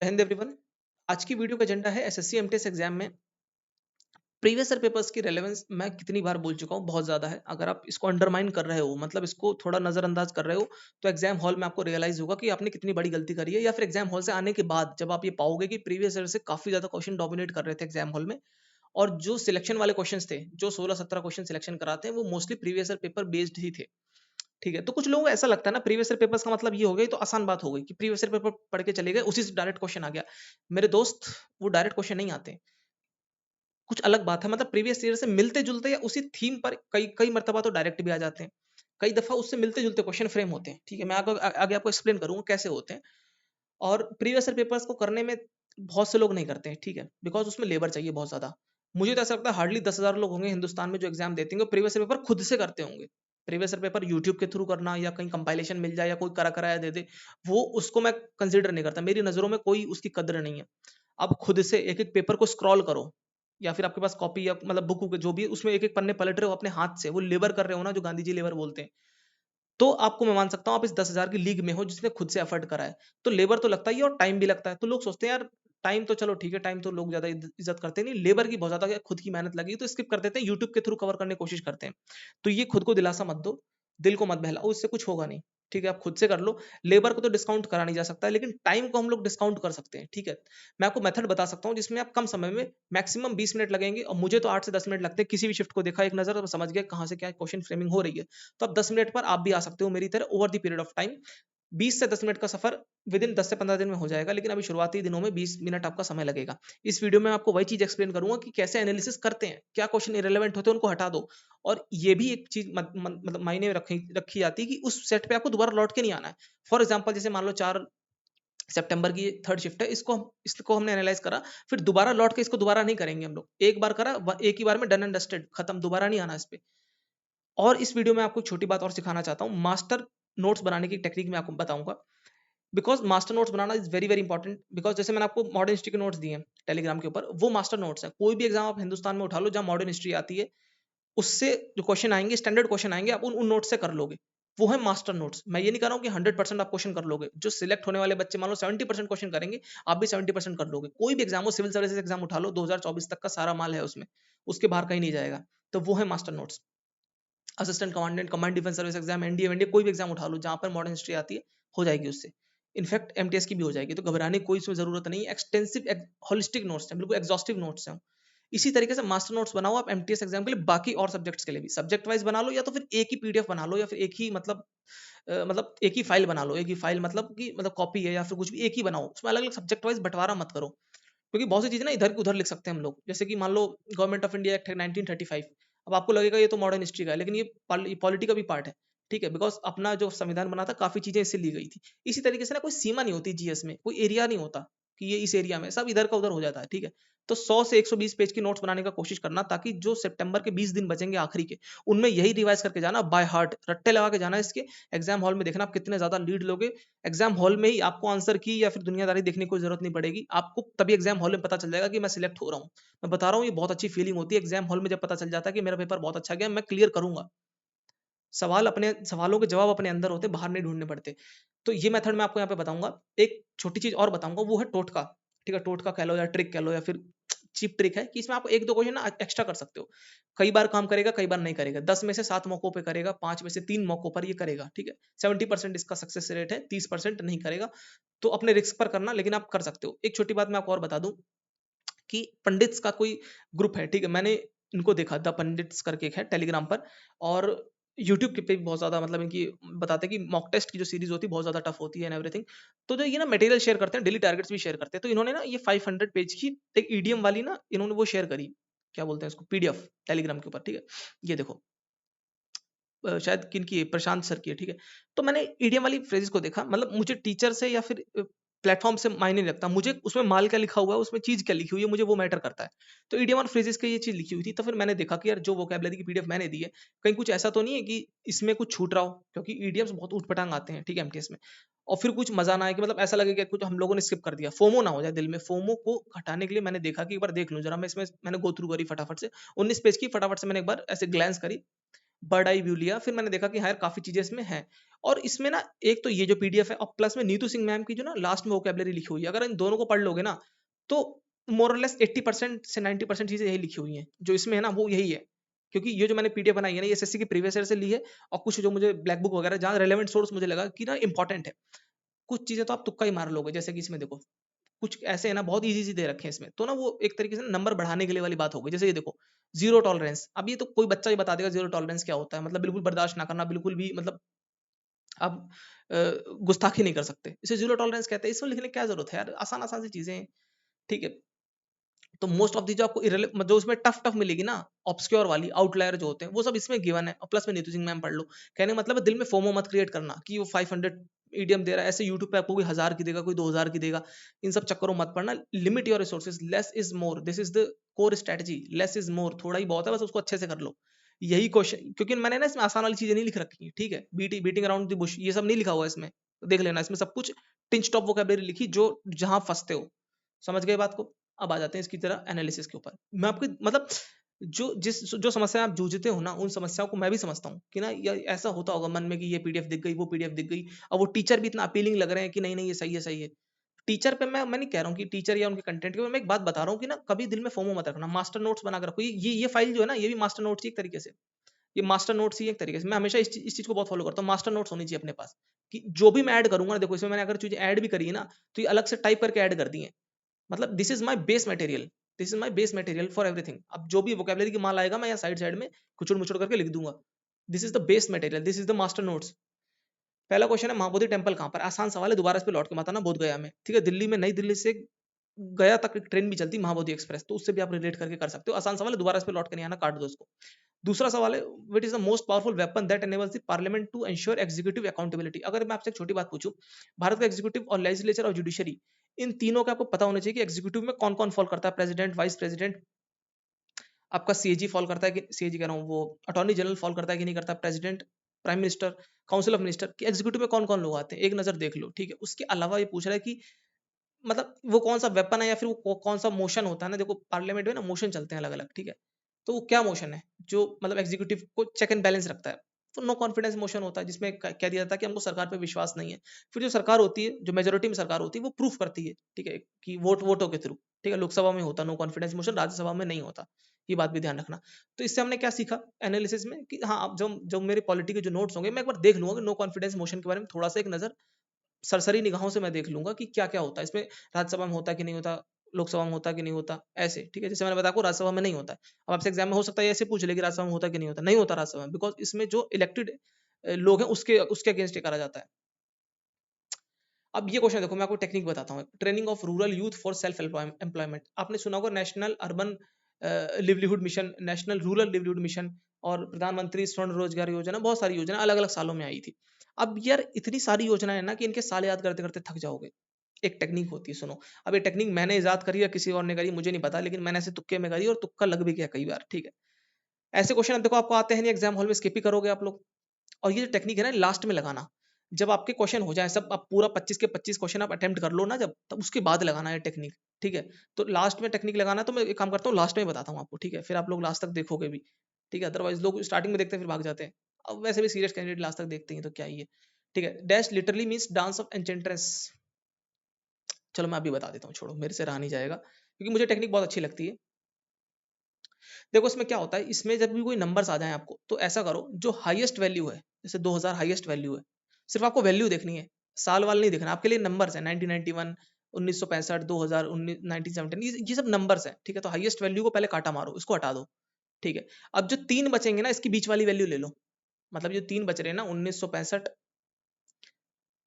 Hind everyone. आज की video का एजेंडा है एसएससी एमटीएस एग्जाम में प्रीवियस ईयर पेपर्स की रेलेवेंस। मैं कितनी बार बोल चुका हूँ, बहुत ज्यादा है। अगर आप इसको अंडरमाइन कर रहे हो, मतलब इसको थोड़ा नजरअंदाज कर रहे हो, तो एग्जाम हॉल में आपको रियलाइज होगा कि आपने कितनी बड़ी गलती करी है, या फिर एग्जाम हॉल से आने के बाद जब आप ये पाओगे कि प्रीवियस ईयर से काफी ज्यादा क्वेश्चन डोमिनेट कर रहे थे एग्जाम हॉल में। और जो सिलेक्शन वाले क्वेश्चन थे, जो 16-17 क्वेश्चन सिलेक्शन कराते हैं, वो mostly previous year paper based ही थे। ठीक है, तो कुछ लोगों को ऐसा लगता है ना, प्रीवियस ईयर पेपर्स का मतलब ये हो गई तो आसान बात हो गई कि प्रीवियस ईयर पेपर पढ़ के चले गए, उसी से डायरेक्ट क्वेश्चन आ गया। मेरे दोस्त, वो डायरेक्ट क्वेश्चन नहीं आते। कुछ अलग बात है, मतलब प्रीवियस ईयर से मिलते जुलते या उसी थीम पर कई कई मर्तबा तो डायरेक्ट भी आ जाते हैं। कई दफा उससे मिलते जुलते क्वेश्चन फ्रेम होते हैं। ठीक है, मैं आगे आपको एक्सप्लेन करूंगा कैसे होते हैं। और प्रीवियस ईयर पेपर्स को करने में बहुत से लोग नहीं करते हैं। ठीक है, बिकॉज उसमें लेबर चाहिए बहुत ज्यादा। मुझे तो ऐसा लगता है हार्डली 10,000 लोग होंगे हिंदुस्तान में जो एग्जाम देते होंगे, प्रीवियस ईयर पेपर खुद से करते होंगे। प्रीवियस ईयर पेपर यूट्यूब के थ्रू करना, या कहीं कंपाइलेशन मिल जाए, या कोई करा कराया दे दे, वो उसको मैं कंसिडर नहीं करता। मेरी नजरों में कोई उसकी कद्र नहीं है। आप खुद से एक एक पेपर को स्क्रॉल करो, या फिर आपके पास कॉपी या मतलब बुक जो भी है, उसमें एक एक पन्ने पलट रहे हो अपने हाथ से, वो लेबर कर रहे हो ना, जो गांधी जी लेबर बोलते हैं। तो आपको मैं मान सकता हूँ आप इस 10,000 की लीग में हो जिसने खुद से एफर्ट करा है। तो लेबर तो लगता ही है और टाइम भी लगता है। तो लोग सोचते हैं यार, टाइम तो चलो ठीक है, टाइम तो लोग ज्यादा इज्जत करते नहीं, लेबर की बहुत ज्यादा खुद की मेहनत लगी तो स्किप कर देते हैं, यूट्यूब के थ्रू कवर करने की कोशिश करते हैं। तो ये खुद को दिलासा मत दो, दिल को मत बहलाओ, इससे कुछ होगा नहीं। ठीक है, आप खुद से कर लो। लेबर को तो डिस्काउंट करा नहीं जा सकता है, लेकिन टाइम को हम लोग डिस्काउंट कर सकते हैं। ठीक है, मैं आपको मेथड बता सकता हूँ जिसमें आप कम समय में मैक्सिमम 20 मिनट लगेंगे, और मुझे तो 8 से 10 मिनट लगते हैं। किसी भी शिफ्ट को देखा एक नजर तो समझ गया कहाँ से क्या क्वेश्चन फ्रेमिंग हो रही है। तो अब 10 मिनट पर आप भी आ सकते हो मेरी तरह over the period of time. 20 से 10 मिनट का सफर विद इन 10 से 15 दिन में हो जाएगा, लेकिन अभी शुरुआती दिनों में 20 मिनट आपका समय लगेगा। इस वीडियो में आपको वही चीज एक्सप्लेन करूंगा कि कैसे एनालिसिस करते हैं, क्या क्वेश्चन इरेलेवेंट होते हैं उनको हटा दो। और ये भी एक चीज मतलब मायने में रखी रखी जाती है कि उस सेट पे आपको दोबारा लौट के नहीं आना है। फॉर एग्जाम्पल, जैसे मान लो 4 सितंबर की थर्ड शिफ्ट है, इसको हमने एनालाइज करा, फिर दोबारा लौट के इसको दोबारा नहीं करेंगे हम लोग। एक बार करा, एक ही बार में डन एंड डस्टेड, खत्म, दोबारा नहीं आना इस पे। और इस वीडियो में आपको एक छोटी बात और सिखाना चाहता हूँ, मास्टर नोट्स बनाने की टेक्निक मैं आपको बताऊंगा। Because master notes banana is very very important. Because जैसे मैंने आपको मॉडर्न हिस्ट्री के नोट्स दिए हैं टेलीग्राम के ऊपर, वो मास्टर नोट्स हैं। कोई भी एग्जाम आप हिंदुस्तान में उठा लो जहां मॉडर्न हिस्ट्री आती है, उससे जो क्वेश्चन आएंगे, स्टैंडर्ड क्वेश्चन आएंगे, आप उन नोट्स से कर लोगे। वो है मास्टर नोट्स। मैं ये नहीं कह रहा हूँ कि 100% आप क्वेश्चन कर लोगे। जो सिलेक्ट होने वाले बच्चे मान लो 70% क्वेश्चन करेंगे, आप भी 70% कर लोगे। कोई भी एग्जाम हो, सिविल सर्विसेज एग्जाम उठा लो, 2024 तक का सारा माल है उसमें, उसके बाहर कहीं नहीं जाएगा। तो वो है master notes. Assistant commandant, command defence service exam, NDA वेंडीए, कोई भी एग्जाम उठा लो जहां पर मॉडर्न हिस्ट्री आती है, हो जाएगी उससे। इनफैक्ट एमटीएस की भी हो जाएगी, तो घबराने की कोई इसमें जरूरत नहीं। एक्सटेंसिव होलिस्टिक नोट्स हैं, बिल्कुल एग्जॉस्टिव नोट्स हैं। इसी तरीके से मास्टर नोट्स बनाओ आप एमटीएस एग्जाम के लिए, बाकी और सब्जेक्ट्स के लिए भी सब्जेक्ट वाइज बना लो, या तो फिर एक ही पीडीएफ बना लो, या फिर एक ही मतलब एक ही फाइल बना लो। एक ही फाइल मतलब कि मतलब कॉपी है या फिर कुछ भी, एक ही बनाओ, उसमें अलग अलग सब्जेक्ट वाइज बंटवारा मत करो। क्योंकि बहुत सी चीजें ना इधर की उधर लिख सकते हैं हम लोग। जैसे कि मान लो गवर्नमेंट ऑफ इंडिया एक्ट है 1935, अब आपको लगेगा ये तो मॉडर्न हिस्ट्री का है, लेकिन ये पॉलिटी का भी पार्ट है। ठीक है, बिकॉज अपना जो संविधान बना था, काफी चीजें इससे ली गई थी। इसी तरीके से ना कोई सीमा नहीं होती जीएस में, कोई एरिया नहीं होता कि ये इस एरिया में, सब इधर का उधर हो जाता है। ठीक है, तो 100 से 120 पेज की नोट्स बनाने का कोशिश करना, ताकि जो सितंबर के 20 दिन बचेंगे आखिरी के, उनमें यही रिवाइज करके जाना, बाय हार्ट रट्टे लगा के जाना इसके। एग्जाम हॉल में देखना आप कितने ज्यादा लीड लोगे। एग्जाम हॉल में ही आपको आंसर की या फिर दुनियादारी देखने की कोई जरूरत नहीं पड़ेगी। आपको तभी एग्जाम हॉल में पता चल जाएगा कि मैं सिलेक्ट हो रहा हूँ। मैं बता रहा हूँ, ये बहुत अच्छी फीलिंग होती है एग्जाम हॉल में जब पता चल जाता है कि मेरा पेपर बहुत अच्छा गया, मैं क्लियर करूंगा। सवालों के जवाब अपने अंदर होते, बाहर नहीं ढूंढने पड़ते। तो ये मेथड मैं आपको यहाँ पे बताऊंगा। एक छोटी चीज और बताऊंगा, वो है टोटका। ठीक है, टोटका कह लो या ट्रिक कह लो, या फिर चीप ट्रिक है कि इसमें आप एक दो क्वेश्चन ना एक्स्ट्रा कर सकते हो। कई बार काम करेगा, कई बार नहीं करेगा। 10 में से 7 मौकों पे करेगा, 5 में से 3 मौकों पर ये करेगा। ठीक है, 70% इसका सक्सेस रेट है, 30% नहीं करेगा। तो अपने रिस्क पर करना, लेकिन आप कर सकते हो। एक छोटी बात मैं आपको और बता दूं कि पंडित्स का कोई ग्रुप है। ठीक है, मैंने इनको देखा, द पंडित्स करके एक है टेलीग्राम पर, और यूट्यूब के पे भी बहुत ज्यादा, मतलब इनकी बताते हैं कि मॉक टेस्ट की जो सीरीज होती है बहुत ज्यादा टफ होती है एंड एवरीथिंग। तो जो ये ना मटेरियल शेयर करते हैं, डेली टारगेट्स भी शेयर करते हैं। तो इन्होंने ना ये 500 पेज की एक ईडीएम वाली ना, इन्होंने वो शेयर करी, क्या बोलते हैं उसको, पीडीएफ, टेलीग्राम के ऊपर। ठीक है, ये देखो, शायद किनकी है, प्रशांत सर की है। ठीक है, तो मैंने ईडीएम वाली फ्रेजेस को देखा। मतलब मुझे टीचर से या फिर प्लेटफॉर्म से मायने नहीं रखता, मुझे उसमें माल क्या लिखा हुआ है, उसमें चीज क्या लिखी हुई है, मुझे वो मैटर करता है। तो ईडीएम और फ्रेजेस की ये चीज लिखी हुई थी, तो फिर मैंने देखा कि यार जो वोकेबलरी की पीडीएफ मैंने दी है, कहीं कुछ ऐसा तो नहीं है कि इसमें कुछ छूट रहा हो, क्योंकि ईडीएम्स बहुत ऊटपटांग आते हैं। ठीक है, एमटीएस में। और फिर कुछ मजा ना आए कि मतलब ऐसा लगे कि कुछ हम लोगों ने स्किप कर दिया, फोमो ना हो जाए दिल में। फोमो को हटाने के लिए मैंने देखा कि एक बार देख लूं जरा मैं इसमें, मैंने गो थ्रू करी फटाफट से 19 पेज की, फटाफट से मैंने एक बार ऐसे ग्लैंस करी। बर्ड आई व्यू लिया, फिर मैंने देखा कि हाँ यार काफ़ी चीज़ें इसमें हैं। और इसमें ना एक तो ये जो पीडीएफ है और प्लस में नीतू सिंह मैम की जो ना लास्ट में वोकैब्युलरी लिखी हुई है, अगर इन दोनों को पढ़ लोगे ना तो मोर और लेस 80% से 90% चीज़ें यही लिखी हुई हैं। जो इसमें है ना वो यही है। क्योंकि ये जो मैंने पीडीएफ बनाई है ना, ये एसएससी के प्रीवियस ईयर से ली है और कुछ जो मुझे ब्लैक बुक वगैरह जहाँ रेलेवेंट सोर्स मुझे लगा कि ना इंपॉर्टेंट है। कुछ चीज़ें तो आप तुक्का ही मार लोगे, जैसे कि इसमें देखो, कुछ ऐसे है ना बहुत ईज़ी-ईज़ी दे रखे हैं इसमें, तो ना वो एक तरीके से नंबर बढ़ाने के लिए वाली बात हो गई। जैसे ये देखो, ज़ीरो टॉलरेंस, अब ये तो कोई बच्चा ही बता देगा ज़ीरो टॉलरेंस क्या होता है, मतलब बिल्कुल बर्दाश्त ना करना, बिल्कुल भी मतलब आप गुस्ताखी नहीं कर सकते। इसे ज़ीरो टॉलरेंस कहते हैं, इसको लिखने की क्या ज़रूरत है यार, आसान-आसान सी चीज़ें हैं, ठीक है। तो मोस्ट ऑफ दी जो आपको जो उसमें टफ टफ मिलेगी ना, ऑब्सक्योर वाली आउटलायर जो होते हैं वो सब इसमें गिवन है, और प्लस में नीतू सिंह मैम पढ़ लो। कहने का मतलब है दिल में फोमो मत क्रिएट करना कि वो 500 ईडीएम दे रहा है, ऐसे यूट्यूब पे आपको कोई 1000 की देगा, कोई 2000 की देगा। इन सब चक्करों में मत पड़ना। Limit your resources, less is more, this is the core strategy. Less is more, थोड़ा ही बहुत है, बस उसको अच्छे से कर लो। यही क्वेश्चन, क्योंकि मैंने ना इसमें आसान वाली चीजें नहीं लिख रखी है, ठीक है, बीटिंग अराउंड द बुश ये सब नहीं लिखा हुआ है इसमें। देख लेना, इसमें सब कुछ टिंच टॉप वोकैब्युलरी लिखी जो जहां फंसते हो। समझ गए बात को। अब आ जाते हैं इसकी तरह एनालिसिस के ऊपर। मैं आपको मतलब जो समस्या आप जूझते हो ना, उन समस्याओं को मैं भी समझता हूँ कि ना ये ऐसा होता होगा मन में कि ये पीडीएफ दिख गई, वो पीडीएफ दिख गई, और वो टीचर भी इतना अपीलिंग लग रहे हैं कि नहीं नहीं ये सही है, सही है। टीचर पे मैं नहीं कह रहा हूँ कि टीचर या उनके कंटेंट के, मैं एक बात बता रहा हूँ कि ना कभी दिल में फोमो मत रखना, मास्टर नोट्स बना कर रखो। ये फाइल जो है ना, ये भी मास्टर नोट्स ही एक तरीके से, ये मास्टर नोट्स ही एक तरीके से। मैं हमेशा इस चीज को बहुत फॉलो करता हूँ, मास्टर नोट्स होनी चाहिए अपने पास। कि जो भी मैं ऐड करूंगा ना, देखो इसमें मैंने अगर चीजें ऐड भी करी है ना, तो ये अलग से टाइप करके ऐड कर दी है। मतलब this is my base material, this is my base material for everything. अब जो भी वोकेबलरी की माल आएगा मैं यहाँ साइड साइड में कुचुड़ मुचुड़ करके लिख दूंगा। This is the base material, this is the master notes. पहला क्वेश्चन है महाबोधि टेम्पल कहाँ पर, आसान सवाल है, दोबारा इस पे लौट के मत आना, बोध गया में, ठीक है। दिल्ली में, नई दिल्ली से गया तक एक ट्रेन भी चलती महाबोधि एक्सप्रेस, तो उससे भी आप रिलेट करके कर सकते हो। आसान सवाल है, दोबारा इस पे लौट के नहीं आना, काट दो उसको। दूसरा सवाल है, which is the most powerful weapon that enables the parliament to ensure executive accountability. अगर मैं आपसे एक छोटी बात पूछूं, भारत का एग्जीक्यूटिव और लेजिस्लेचर और जुडिशरी, इन तीनों का आपको पता होना चाहिए कि एग्जीक्यूटिव में कौन कौन फॉल करता है। प्रेसिडेंट, वाइस प्रेसिडेंट, आपका सीएजी फॉल करता है कि, सीएजी कह रहा हूँ, वो अटॉर्नी जनरल फॉल करता है कि नहीं करता, president, prime minister, council of minister, कि एग्जीक्यूटिव में कौन कौन लोग आते हैं, एक नजर देख लो, ठीक है। उसके अलावा ये पूछ रहा है कि मतलब वो कौन सा वेपन है या फिर वो कौन सा मोशन होता है ना। देखो पार्लियामेंट में ना मोशन चलते हैं अलग अलग, ठीक है। तो वो क्या मोशन है जो मतलब एग्जीक्यूटिव को चेक एंड बैलेंस रखता है। तो नो कॉन्फिडेंस मोशन होता है, जिसमें कह दिया जाता है कि हमको सरकार पे विश्वास नहीं है। फिर जो सरकार होती है, जो मेजोरिटी में सरकार होती है, वो प्रूफ करती है, ठीक है, कि वोटों के थ्रू, ठीक है। लोकसभा में होता नो कॉन्फिडेंस मोशन, राज्यसभा में नहीं होता। ये बात भी ध्यान रखना। तो इससे हमने क्या सीखा एनालिसिस में कि हाँ, अब जब जब मेरे पॉलिटी के जो नोट्स होंगे, मैं एक बार देख लूंगा कि नो कॉन्फिडेंस मोशन के बारे में थोड़ा सा एक नजर सरसरी निगाहों से मैं देख लूंगा कि क्या-क्या होता है इसमें, राज्यसभा में होता है कि नहीं होता, लोकसभा में होता है कि नहीं होता, ऐसे, ठीक है। जैसे मैंने बताया आपको राज्यसभा में नहीं होता है। अब आपसे एग्जाम में हो सकता है ऐसे पूछ ले कि राज्यसभा में होता है कि नहीं होता, नहीं होता राज्यसभा में, बिकॉज़ इसमें जो इलेक्टेड लोग हैं उसके उसके अगेंस्ट ये करा जाता है। अब ये क्वेश्चन देखो, मैं आपको टेक्निक बताता हूँ। Training of rural youth for self employment, आपने सुना होगा national urban livelihood mission, national rural livelihood mission, और प्रधानमंत्री स्वर्ण रोजगार योजना, बहुत सारी योजना अलग अलग सालों में आई थी। अब यार इतनी सारी योजनाएं है ना कि इनके साल याद करते करते थक जाओगे। एक टेक्निक होती है, सुनो। अब ये टेक्निक मैंने इजाद करी या किसी और ने करी मुझे नहीं पता, लेकिन मैंने ऐसे तुक्के में करी और तुक्का लग भी गया कई बार, ठीक है। ऐसे क्वेश्चन अब देखो आपको आते हैं नहीं एग्जाम हॉल में, स्किप ही करोगे आप लोग। और ये जो टेक्निक है ना लास्ट में लगाना, जब आपके क्वेश्चन हो जाए सब, आप पूरा 25 के 25 क्वेश्चन आप अटेम्प्ट कर लो ना जब, तब उसके बाद लगाना है टेक्निक, ठीक है। तो लास्ट में टेक्निक लगाना है, तो मैं एक काम करता हूँ लास्ट में बताता हूँ आपको, ठीक है। फिर आप लोग लास्ट तक देखोगे भी, ठीक है। अदरवाइज लोग स्टार्टिंग में देखते हैं फिर भाग जाते हैं। अब वैसे भी सीरियस कैंडिडेट लास्ट तक देखते हैं तो क्या ही है, ठीक है। Dash literally means dance of enchantress. चलो मैं अभी बता देता हूँ, छोड़ो, मेरे से रहा नहीं जाएगा क्योंकि मुझे टेक्निक बहुत अच्छी लगती है। देखो इसमें क्या होता है, इसमें जब भी कोई नंबर्स आ जाए आपको, तो ऐसा करो जो हाईएस्ट वैल्यू है, जैसे 2000 हाईएस्ट वैल्यू है, सिर्फ आपको वैल्यू देखनी है, साल वाल नहीं देखना। आपके लिए नंबर्स है 1991, 1965, 2000, 1917, ये सब नंबर्स है, ठीक है। तो हाईएस्ट वैल्यू को पहले काटा मारो, इसको हटा दो, ठीक है। अब जो तीन बचेंगे ना, इसकी बीच वाली वैल्यू ले लो। मतलब जो तीन बच रहे हैं ना, 1965,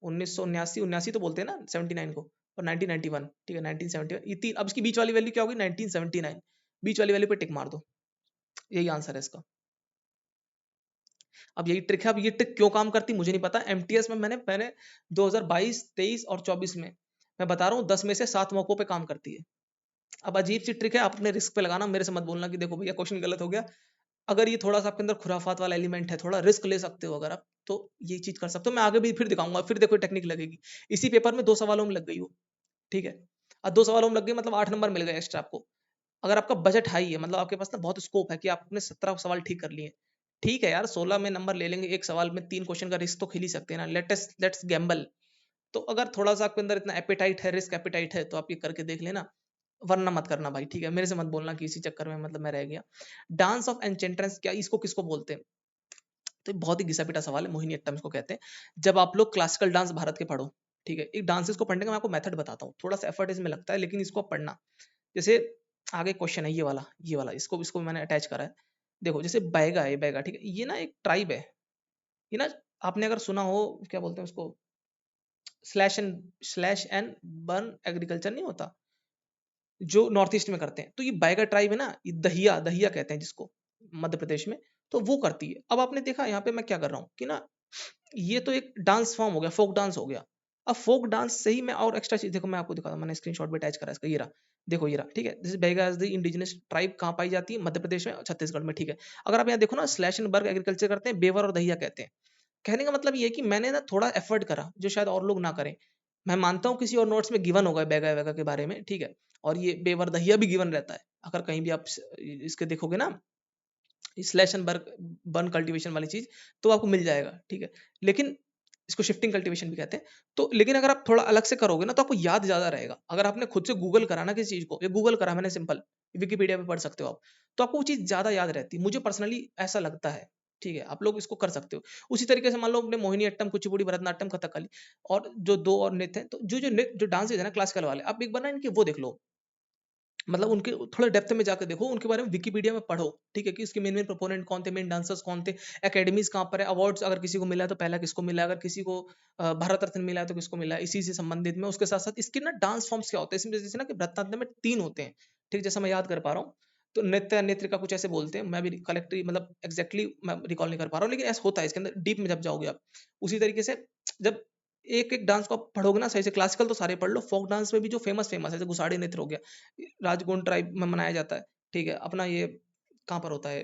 1979, 79 तो बोलते हैं ना 79 को, और 1991, ठीक है, 1971, ये तीन। अब इसकी बीच वाली वैल्यू क्या होगी, 1979। बीच वाली वैल्यू पे टिक मार दो, यही आंसर है इसका। अब यही ट्रिक है। अब ये ट्रिक क्यों काम करती मुझे नहीं पता। एमटीएस में मैंने 2022, 23 और 24 में, मैं बता रहा हूँ 10 में से 7 मौकों पे काम करती है। अब अजीब सी ट्रिक है, आप अपने रिस्क पे लगाना, मेरे से मत बोलना कि देखो भैया क्वेश्चन गलत हो गया। अगर ये थोड़ा सा आपके अंदर खुराफात वाला एलिमेंट है, थोड़ा रिस्क ले सकते हो अगर आप, तो ये चीज कर सकते हो। मैं आगे भी फिर दिखाऊंगा, फिर देखो टेक्निक लगेगी। इसी पेपर में 2 सवालों में लग गई हो, ठीक है। अब 2 सवालों में लग गई मतलब 8 नंबर मिल गए एक्स्ट्रा आपको। अगर आपका बजट हाई है, मतलब आपके पास ना बहुत स्कोप है कि आपने 17 सवाल ठीक कर लिए, ठीक है यार, 16 में नंबर ले लेंगे, एक सवाल में 3 क्वेश्चन का रिस्क तो खेल ही सकते हैं ना। Let's Gamble. तो अगर थोड़ा-सा आपके अंदर इतना एपेटाइट है, रिस्क एपेटाइट है, तो आप ये करके देख लेना, वरना मत करना भाई, ठीक है? मेरे से मत बोलना कि इसी चक्कर में मतलब मैं रह गया। डांस ऑफ एन्चेंट्रेंस क्या, इसको किसको बोलते हैं? तो ये बहुत ही घिसा-पिटा सवाल है, मोहिनीअट्टम इसको कहते हैं। जब आप लोग क्लासिकल डांस भारत के पढ़ो, ठीक है? एक डांसेस को पढ़ने का मैं आपको मेथड बताता हूँ, थोड़ा-सा एफर्ट इसमें लगता है, लेकिन इसको आप पढ़ना। जैसे आगे क्वेश्चन है ये वाला, इसको इसको मैंने अटैच करा है। देखो जैसे बैगा है, बैगा, ठीक है? ये ना एक ट्राइब है। ये ना, आपने अगर सुना हो, क्या बोलते हैं उसको, स्लैश एंड बर्न एग्रीकल्चर नहीं होता, जो नॉर्थ ईस्ट में करते हैं, तो ये बैगा ट्राइब है ना, ये दहिया दहिया कहते हैं जिसको, मध्य प्रदेश में, तो वो करती है। अब आपने देखा यहाँ पे मैं क्या कर रहा हूँ कि ना, ये तो एक डांस फॉर्म हो गया, फोक डांस हो गया। अब फोक डांस से ही मैं और एक्स्ट्रा चीज, देखो मैं आपको दिखाता हूँ, मैंने स्क्रीनशॉट भी अटैच करा है इसका, ये रहा। देखो ये रहा, ठीक है? This is Baiga as the indigenous tribe, कहाँ पाई जाती है? मध्य प्रदेश में और छत्तीसगढ़ में, ठीक है? अगर आप यहाँ देखो ना, स्लैश एंड बर्ग एग्रीकल्चर करते हैं, बेवर और दहिया कहते हैं। कहने का मतलब ये है कि मैंने ना थोड़ा एफर्ट करा, जो शायद और लोग ना करें। मैं मानता हूँ किसी और नोट्स में गिवन होगा बैगा वैगा के बारे में, ठीक है? और ये बेवर दहिया भी गिवन रहता है, अगर कहीं भी आप इसके देखोगे ना, slash and burn burn cultivation वाली चीज, तो आपको मिल जाएगा, ठीक है? लेकिन इसको शिफ्टिंग कल्टीवेशन भी कहते हैं। तो लेकिन अगर आप थोड़ा अलग से करोगे ना, तो आपको याद ज्यादा रहेगा। अगर आपने खुद से गूगल करा ना किसी चीज को, ये गूगल करा मैंने सिंपल, विकिपीडिया पे पढ़ सकते हो आप, तो आपको वो चीज ज्यादा याद रहती है, मुझे पर्सनली ऐसा लगता है। ठीक है, आप लोग इसको कर सकते हो। उसी तरीके से मान लो अपने मोहिनीअट्टम, कुचिपुड़ी, भरतनाट्यम, कथकली, और जो दो और नृत्य हैं, तो जो नृत्य, जो डांसेज है ना क्लासिकल वाले, आप एक बार ना इनके वो देख लो, मतलब उनके थोड़ा डेप्थ में जाकर देखो, उनके बारे में विकिपीडिया में पढ़ो, ठीक है? कि इसके मेन मेन प्रोपोनेंट कौन थे, मेन डांसर्स कौन थे, एकेडमीज कहाँ पर है, अवार्ड्स अगर किसी को मिला है तो पहला किसको मिला है, अगर किसी को भारत रत्न मिला है तो किसको मिला है, इसी से संबंधित में। उसके साथ साथ इसके ना डांस फॉर्म्स क्या होते हैं, इसमें जैसे ना कि भरतनाट्यम में 3 होते हैं, ठीक, जैसा मैं याद कर पा रहा हूँ। तो नृत्य नृत्य का कुछ ऐसे बोलते हैं, मैं भी कलेक्टरी मतलब एग्जैक्टली मैं रिकॉल नहीं कर पा रहा हूँ, लेकिन ऐसा होता है इसके अंदर, डीप में जब जाओगे आप। उसी तरीके से जब एक एक डांस को आप पढ़ोगे ना सही से, क्लासिकल तो सारे पढ़ लो, फोक डांस में भी जो फेमस फेमस है, जैसे गुसाड़ी नृत्य हो गया, राजगोंड ट्राइब में मनाया जाता है, ठीक है? अपना ये कहाँ पर होता है,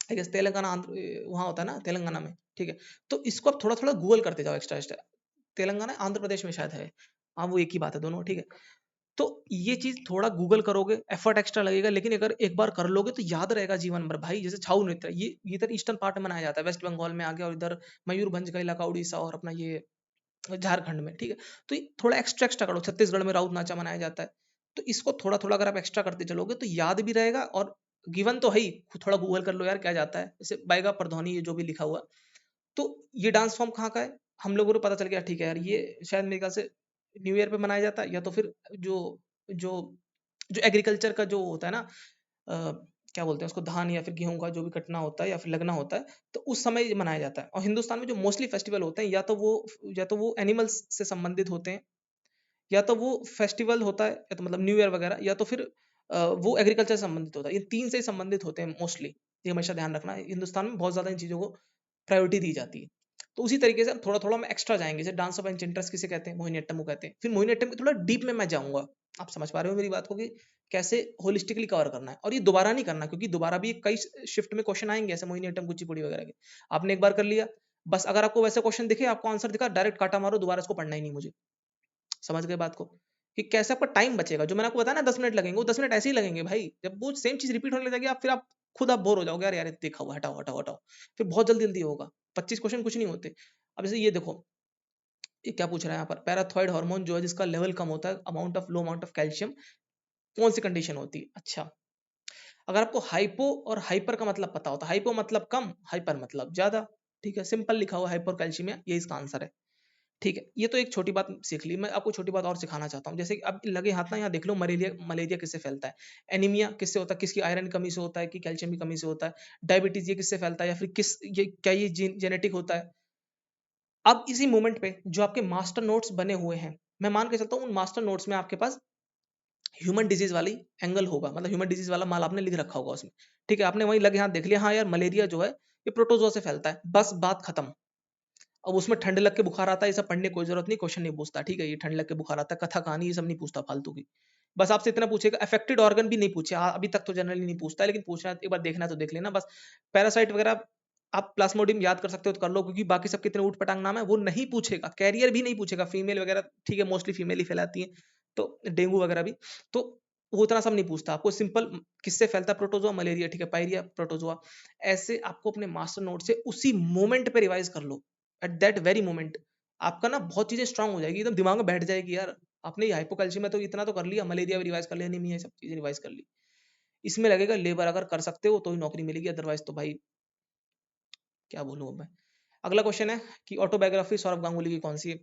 आई गेस तेलंगाना, वहाँ होता है ना तेलंगाना में, ठीक है? तो इसको आप थोड़ा थोड़ा गूगल करते जाओ, एक्स्ट्रा एक्स्ट्रा। तेलंगाना आंध्र प्रदेश में शायद है, हाँ वो एक ही बात है दोनों, ठीक है? तो ये चीज थोड़ा गूगल करोगे, एफर्ट एक्स्ट्रा लगेगा, लेकिन अगर एक बार कर लोगे तो याद रहेगा जीवन भर भाई। जैसे छाऊ नृत्य, ये इधर ईस्टर्न पार्ट में मनाया जाता है, वेस्ट बंगाल में आ गया, और इधर मयूरभंज का इलाका, उड़ीसा, और अपना ये झारखंड में, ठीक है? तो ये थोड़ा एक्स्ट्रा एक्स्ट्रा करो, छत्तीसगढ़ में राउत नाचा मनाया जाता है। तो इसको थोड़ा थोड़ा अगर आप एक्स्ट्रा करते चलोगे तो याद भी रहेगा, और गिवन तो है ही, थोड़ा गूगल कर लो यार क्या जाता है, जैसे बाइगा परधौनी, ये जो भी लिखा हुआ। तो ये डांस फॉर्म कहाँ का है, हम लोगों को पता चल गया, ठीक है यार, ये शायद मेरे ख्याल से न्यू ईयर पे मनाया जाता है, या तो फिर जो जो जो एग्रीकल्चर का जो होता है ना, क्या बोलते हैं उसको, धान या फिर गेहूं का जो भी कटना होता है या फिर लगना होता है, तो उस समय ये मनाया जाता है। और हिंदुस्तान में जो मोस्टली फेस्टिवल होते हैं, या तो वो एनिमल्स से संबंधित होते हैं, या तो वो फेस्टिवल होता है, या तो मतलब न्यू ईयर वगैरह, या तो फिर वो एग्रीकल्चर से संबंधित होता है। ये 3 से ही संबंधित होते हैं मोस्टली। ये हमेशा ध्यान रखना है, हिंदुस्तान में बहुत ज़्यादा इन चीज़ों को प्रायोरिटी दी जाती है। तो उसी तरीके से हम थोड़ा-थोड़ा में एक्स्ट्रा जाएँगे, जैसे डांस ऑफ एन्चेंट्रेस किसे कहते हैं? मोहिनीअट्टम को कहते हैं। फिर मोहिनीअट्टम के थोड़ा डीप में मैं जाऊँगा। आप समझ पा रहे हो मेरी बात को, कि कैसे होलिस्टिकली कवर करना है, और ये दोबारा नहीं करना, क्योंकि दोबारा भी कई शिफ्ट में क्वेश्चन आएँगे ऐसे मोहिनीअट्टम, कुचिपुड़ी वगैरह के। आपने एक बार कर लिया, बस अगर आपको वैसे क्वेश्चन दिखे, आपको आंसर दिखा, डायरेक्ट काटा मारो, दोबारा इसको पढ़ना ही नहीं मुझे। समझ गए बात को? कि कैसे आपका टाइम बचेगा। जो मैंने आपको बताया ना 10 मिनट लगेंगे, वो 10 मिनट ऐसे ही लगेंगे भाई। जब वो सेम चीज़ रिपीट होने लगेगी, आप खुद आप बोर हो जाओगे, यार यार ये देखा हुआ, हटाओ, हटाओ, हटाओ। फिर बहुत जल्दी-जल्दी होगा। 25 क्वेश्चन कुछ नहीं होते। अब जैसे ये देखो, ये क्या पूछ रहा है यहाँ पर, पैराथायरॉइड हार्मोन जो है जिसका लेवल कम होता है, लो अमाउंट ऑफ कैल्शियम, कौन सी कंडीशन होती है? अच्छा, अगर आपको हाइपो और हाइपर का मतलब पता होता, हाइपो मतलब कम, हाइपर मतलब ज़्यादा, ठीक है? सिंपल लिखा हुआ हाइपर कैल्शियमिया, ये इसका आंसर है। ठीक है, ये तो एक छोटी बात सीख ली। मैं आपको छोटी बात और सिखाना चाहता हूँ। जैसे कि अब लगे हाथ ना, यहाँ देख लो, मलेरिया मलेरिया किससे फैलता है? एनीमिया किससे होता है? किसकी आयरन कमी से होता है कि कैल्शियम की कमी से होता है? डायबिटीज ये किससे फैलता है, या फिर ये क्या ये जेनेटिक होता है? अब इसी मोमेंट पे जो आपके मास्टर नोट्स बने हुए हैं, मैं मान के चलता हूँ उन मास्टर नोट्स में आपके पास ह्यूमन डिजीज वाली एंगल होगा, मतलब ह्यूमन डिजीज वाला माल आपने लिख रखा होगा उसमें। ठीक है, आपने वहीं लगे हाथ देख लिया, हाँ यार मलेरिया जो है ये प्रोटोजोआ से फैलता है, बस बात खत्म। अब उसमें ठंड लग के बुखार आता है, ये सब पढ़ने की कोई जरूरत नहीं, क्वेश्चन नहीं पूछता, ठीक है? ये ठंड लग के बुखार आता है, कथा कहानी ये सब नहीं पूछता फालतू की। बस आपसे इतना पूछेगा, अफेक्टेड ऑर्गन भी नहीं पूछे, अभी तक तो जनरली नहीं पूछता है, लेकिन पूछना है, एक बार देखना है तो देख लेना बस। पैरासाइट वगैरह आप प्लाज्मोडियम याद कर सकते हो तो कर लो, क्योंकि बाकी सब कितने ऊट पटांग नाम है वो नहीं पूछेगा, कैरियर भी नहीं पूछेगा, फीमेल वगैरह, ठीक है? मोस्टली फीमेल ही फैलाती है, तो डेंगू वगैरह भी। तो वो इतना सब नहीं पूछता आपको, सिंपल किससे फैलता है प्रोटोजोआ, मलेरिया, ठीक है, पायरिया, प्रोटोजोआ। ऐसे आपको अपने मास्टर नोट से उसी मोमेंट पे रिवाइज कर लो, एट दैट वेरी मोमेंट आपका ना बहुत चीजें स्ट्रांग हो जाएगी, एकदम दिमाग में बैठ जाएगी यार। आपने ये हाइपोकैल्शियम में तो इतना तो कर लिया, मलेरिया भी रिवाइज कर लिया, एनीमिया, सब चीजें रिवाइज कर ली। इसमें लगेगा लेबर अगर कर सकते हो तो ही नौकरी मिलेगी, अदरवाइज तो भाई क्या बोलूँ अब मैं। अगला क्वेश्चन है कि ऑटोबायोग्राफी सौरभ गांगुली की कौन सी है?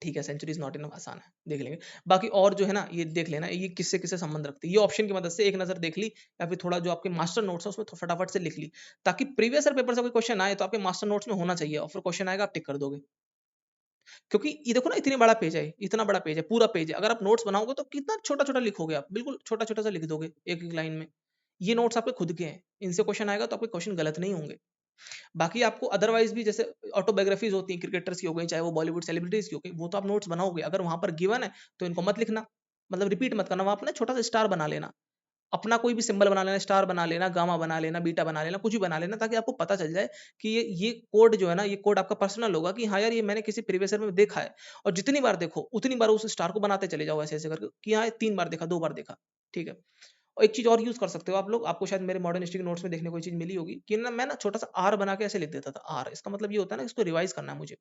ठीक है, सेंचुरी इज नॉट इनफ, आसान है, देख लेंगे। बाकी और जो है ना ये देख लेना, ये किससे किससे संबंध रखती है, ये ऑप्शन की मदद से एक नजर देख ली, या फिर थोड़ा जो आपके मास्टर नोट्स है उसमें फटाफट से लिख ली, ताकि प्रीवियस ईयर पेपर से कोई क्वेश्चन आए तो आपके मास्टर नोट्स में होना चाहिए, और फिर क्वेश्चन आएगा आप टिक कर दोगे। क्योंकि ये देखो ना, इतनी बड़ा पेज है, इतना बड़ा पेज है, पूरा पेज है, अगर आप नोट्स बनाओगे तो कितना छोटा छोटा लिखोगे आप, बिल्कुल छोटा छोटा सा लिख दोगे एक एक लाइन में। ये नोट्स आपके खुद के हैं, इनसे क्वेश्चन आएगा तो आपके क्वेश्चन गलत नहीं होंगे। बाकी आपको अदरवाइज भी जैसे ऑटोबायोग्राफीज होती हैं क्रिकेटर्स की हो गई, चाहे वो बॉलीवुड सेलिब्रिटीज की हो गई, वो तो आप नोट्स बनाओगे, अगर वहां पर गिवन है तो इनको मत लिखना, मतलब रिपीट मत करना, वहां पर ना छोटा सा स्टार बना लेना, अपना कोई भी सिंबल बना लेना, स्टार बना लेना, गामा बना लेना, बीटा बना लेना, कुछ भी बना लेना, ताकि आपको पता चल जाए कि ये कोड जो है ना, ये कोड आपका पर्सनल होगा कि हाँ यार ये मैंने किसी प्रीवियस ईयर में देखा है। और जितनी बार देखो उतनी बार उस स्टार को बनाते चले जाओ, ऐसे ऐसे करके कि हाँ 3 बार देखा, 2 बार देखा, ठीक है। और एक चीज और यूज कर सकते हो आप लोग, आपको शायद मेरे मॉडर्न हिस्ट्री के नोट्स में देखने को कोई चीज मिली होगी कि ना मैं ना छोटा सा आर बना के ऐसे लिख देता था, आर इसका मतलब ये होता है ना इसको रिवाइज करना है मुझे,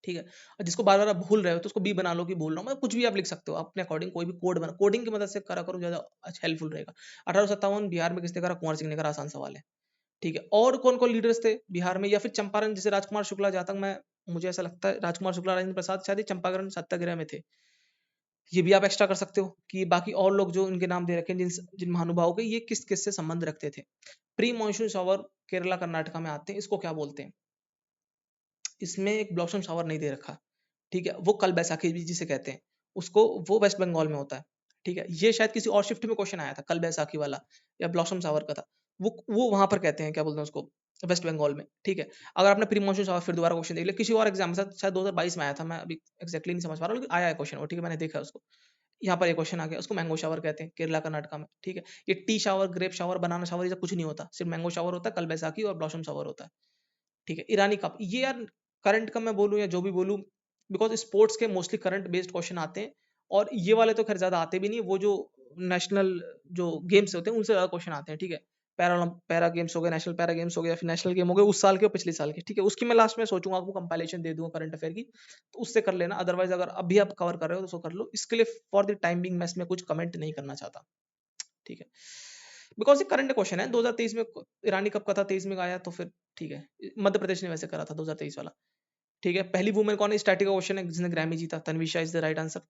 ठीक है। और जिसको बार बार आप भूल रहे हो तो उसको बी बना लो कि भूल रहा हूँ, मतलब कुछ भी आप लिख सकते हो अपने अकॉर्डिंग, कोई भी कोड बना, कोडिंग की मदद से करा करो, ज्यादा अच्छा हेल्पफुल रहेगा। 1857 बिहार में किसने करा? कुंवर सिंह ने करा, आसान सवाल है, ठीक है। और कौन कौन लीडर्स थे बिहार में, या फिर चंपारण, जैसे राजकुमार शुक्ला, जहां तक मैं, मुझे ऐसा लगता है राजकुमार शुक्ला, राजेंद्र प्रसाद शायद ये चंपारण सत्याग्रह में थे। ये भी आप एक्स्ट्रा कर सकते हो कि बाकी और लोग जो इनके नाम दे रखे हैं, जिन जिन महानुभावों के, ये किस किस से संबंध रखते थे। Pre monsoon shower Kerala Karnataka में आते हैं, इसको क्या बोलते हैं? इसमें एक ब्लॉसम शावर नहीं दे रखा, ठीक है, वो कल बैसाखी भी जिसे कहते हैं, उसको, वो वेस्ट बंगाल में होता है, ठीक है। ये शायद किसी और शिफ्ट में क्वेश्चन आया था, कल बैसाखी वाला या ब्लॉसम शावर का था, वो वहां पर कहते हैं, क्या बोलते हैं उसको, वेस्ट बंगाल में, ठीक है। अगर आपने प्री मॉनसून शावर फिर दोबारा क्वेश्चन देख लिया किसी और एग्जाम में, शायद 2022 में आया था, मैं अभी एक्जैक्टली नहीं समझ पा रहा हूँ, लेकिन आया है क्वेश्चन वो, ठीक है, मैंने देखा है उसको। यहाँ पर एक क्वेश्चन आ गया, उसको मैंगो शावर कहते हैं केरला कर्नाटका में, ठीक है। ये टी शावर, ग्रेप शावर, बनाना शावर, ये सब कुछ नहीं होता, सिर्फ मैंगो शावर होता है, कल बैसाखी और ब्लॉसम शावर होता है, ठीक है। ईरानी कप, ये यार करंट का मैं बोलूँ या जो भी बोलूँ, बिकॉज स्पोर्ट्स के मोस्टली करंट बेस्ड क्वेश्चन आते हैं, और ये वाले तो खैर ज्यादा आते भी नहीं, वो जो नेशनल जो गेम्स होते हैं उनसे ज्यादा क्वेश्चन आते हैं, ठीक है। पैरा गेम्स हो गए, नेशनल पैरा गेम्स हो गए, या फिर नेशनल गेम हो गए उस साल के और पिछले साल के, ठीक है। उसकी मैं लास्ट में सोचूंगा आपको कंपाइलेशन दे दूंगा करंट अफेयर की, तो उससे कर लेना, अदरवाइज अगर अभी आप कवर कर रहे हो तो उसको कर लो, इसके लिए फॉर द टाइम बिंग मैं इसमें कुछ कमेंट नहीं करना चाहता, ठीक है। बिकॉज ये करंट क्वेश्चन है, 2023 में ईरानी कब का था, 23 में आया, तो फिर ठीक है। मध्य प्रदेश ने वैसे करा था 2023 वाला, ठीक है। पहली वुमेन कौन है, स्टैटिक का क्वेश्चन है, जिसने ग्रैमी जीता, Tanvisha is the right answer,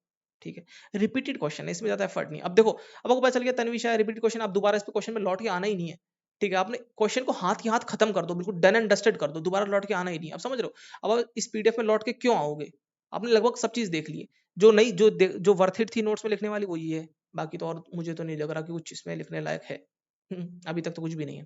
ठीक है। रिपीटेड क्वेश्चन है, इसमें ज्यादा एफर्ट नहीं। अब देखो, अब आपको पता चल गया तन्विशा है, रिपीटेड क्वेश्चन, आप दोबारा इस पे क्वेश्चन में लौट के आना ही नहीं है, ठीक है। आपने क्वेश्चन को हाथ के हाथ खत्म कर दो, बिल्कुल डन एंड डस्टेड कर दो, दोबारा लौट के आना ही नहीं, अब समझ रहे हो। अब आप इस पीडीएफ में लौट के क्यों आओगे, आपने लगभग सब चीज देख ली है, जो नहीं, जो वर्थ इट थी नोट्स में लिखने वाली वो ये है, बाकी तो और मुझे तो नहीं लग रहा कि कुछ इसमें लिखने लायक है। अभी तक तो कुछ भी नहीं है।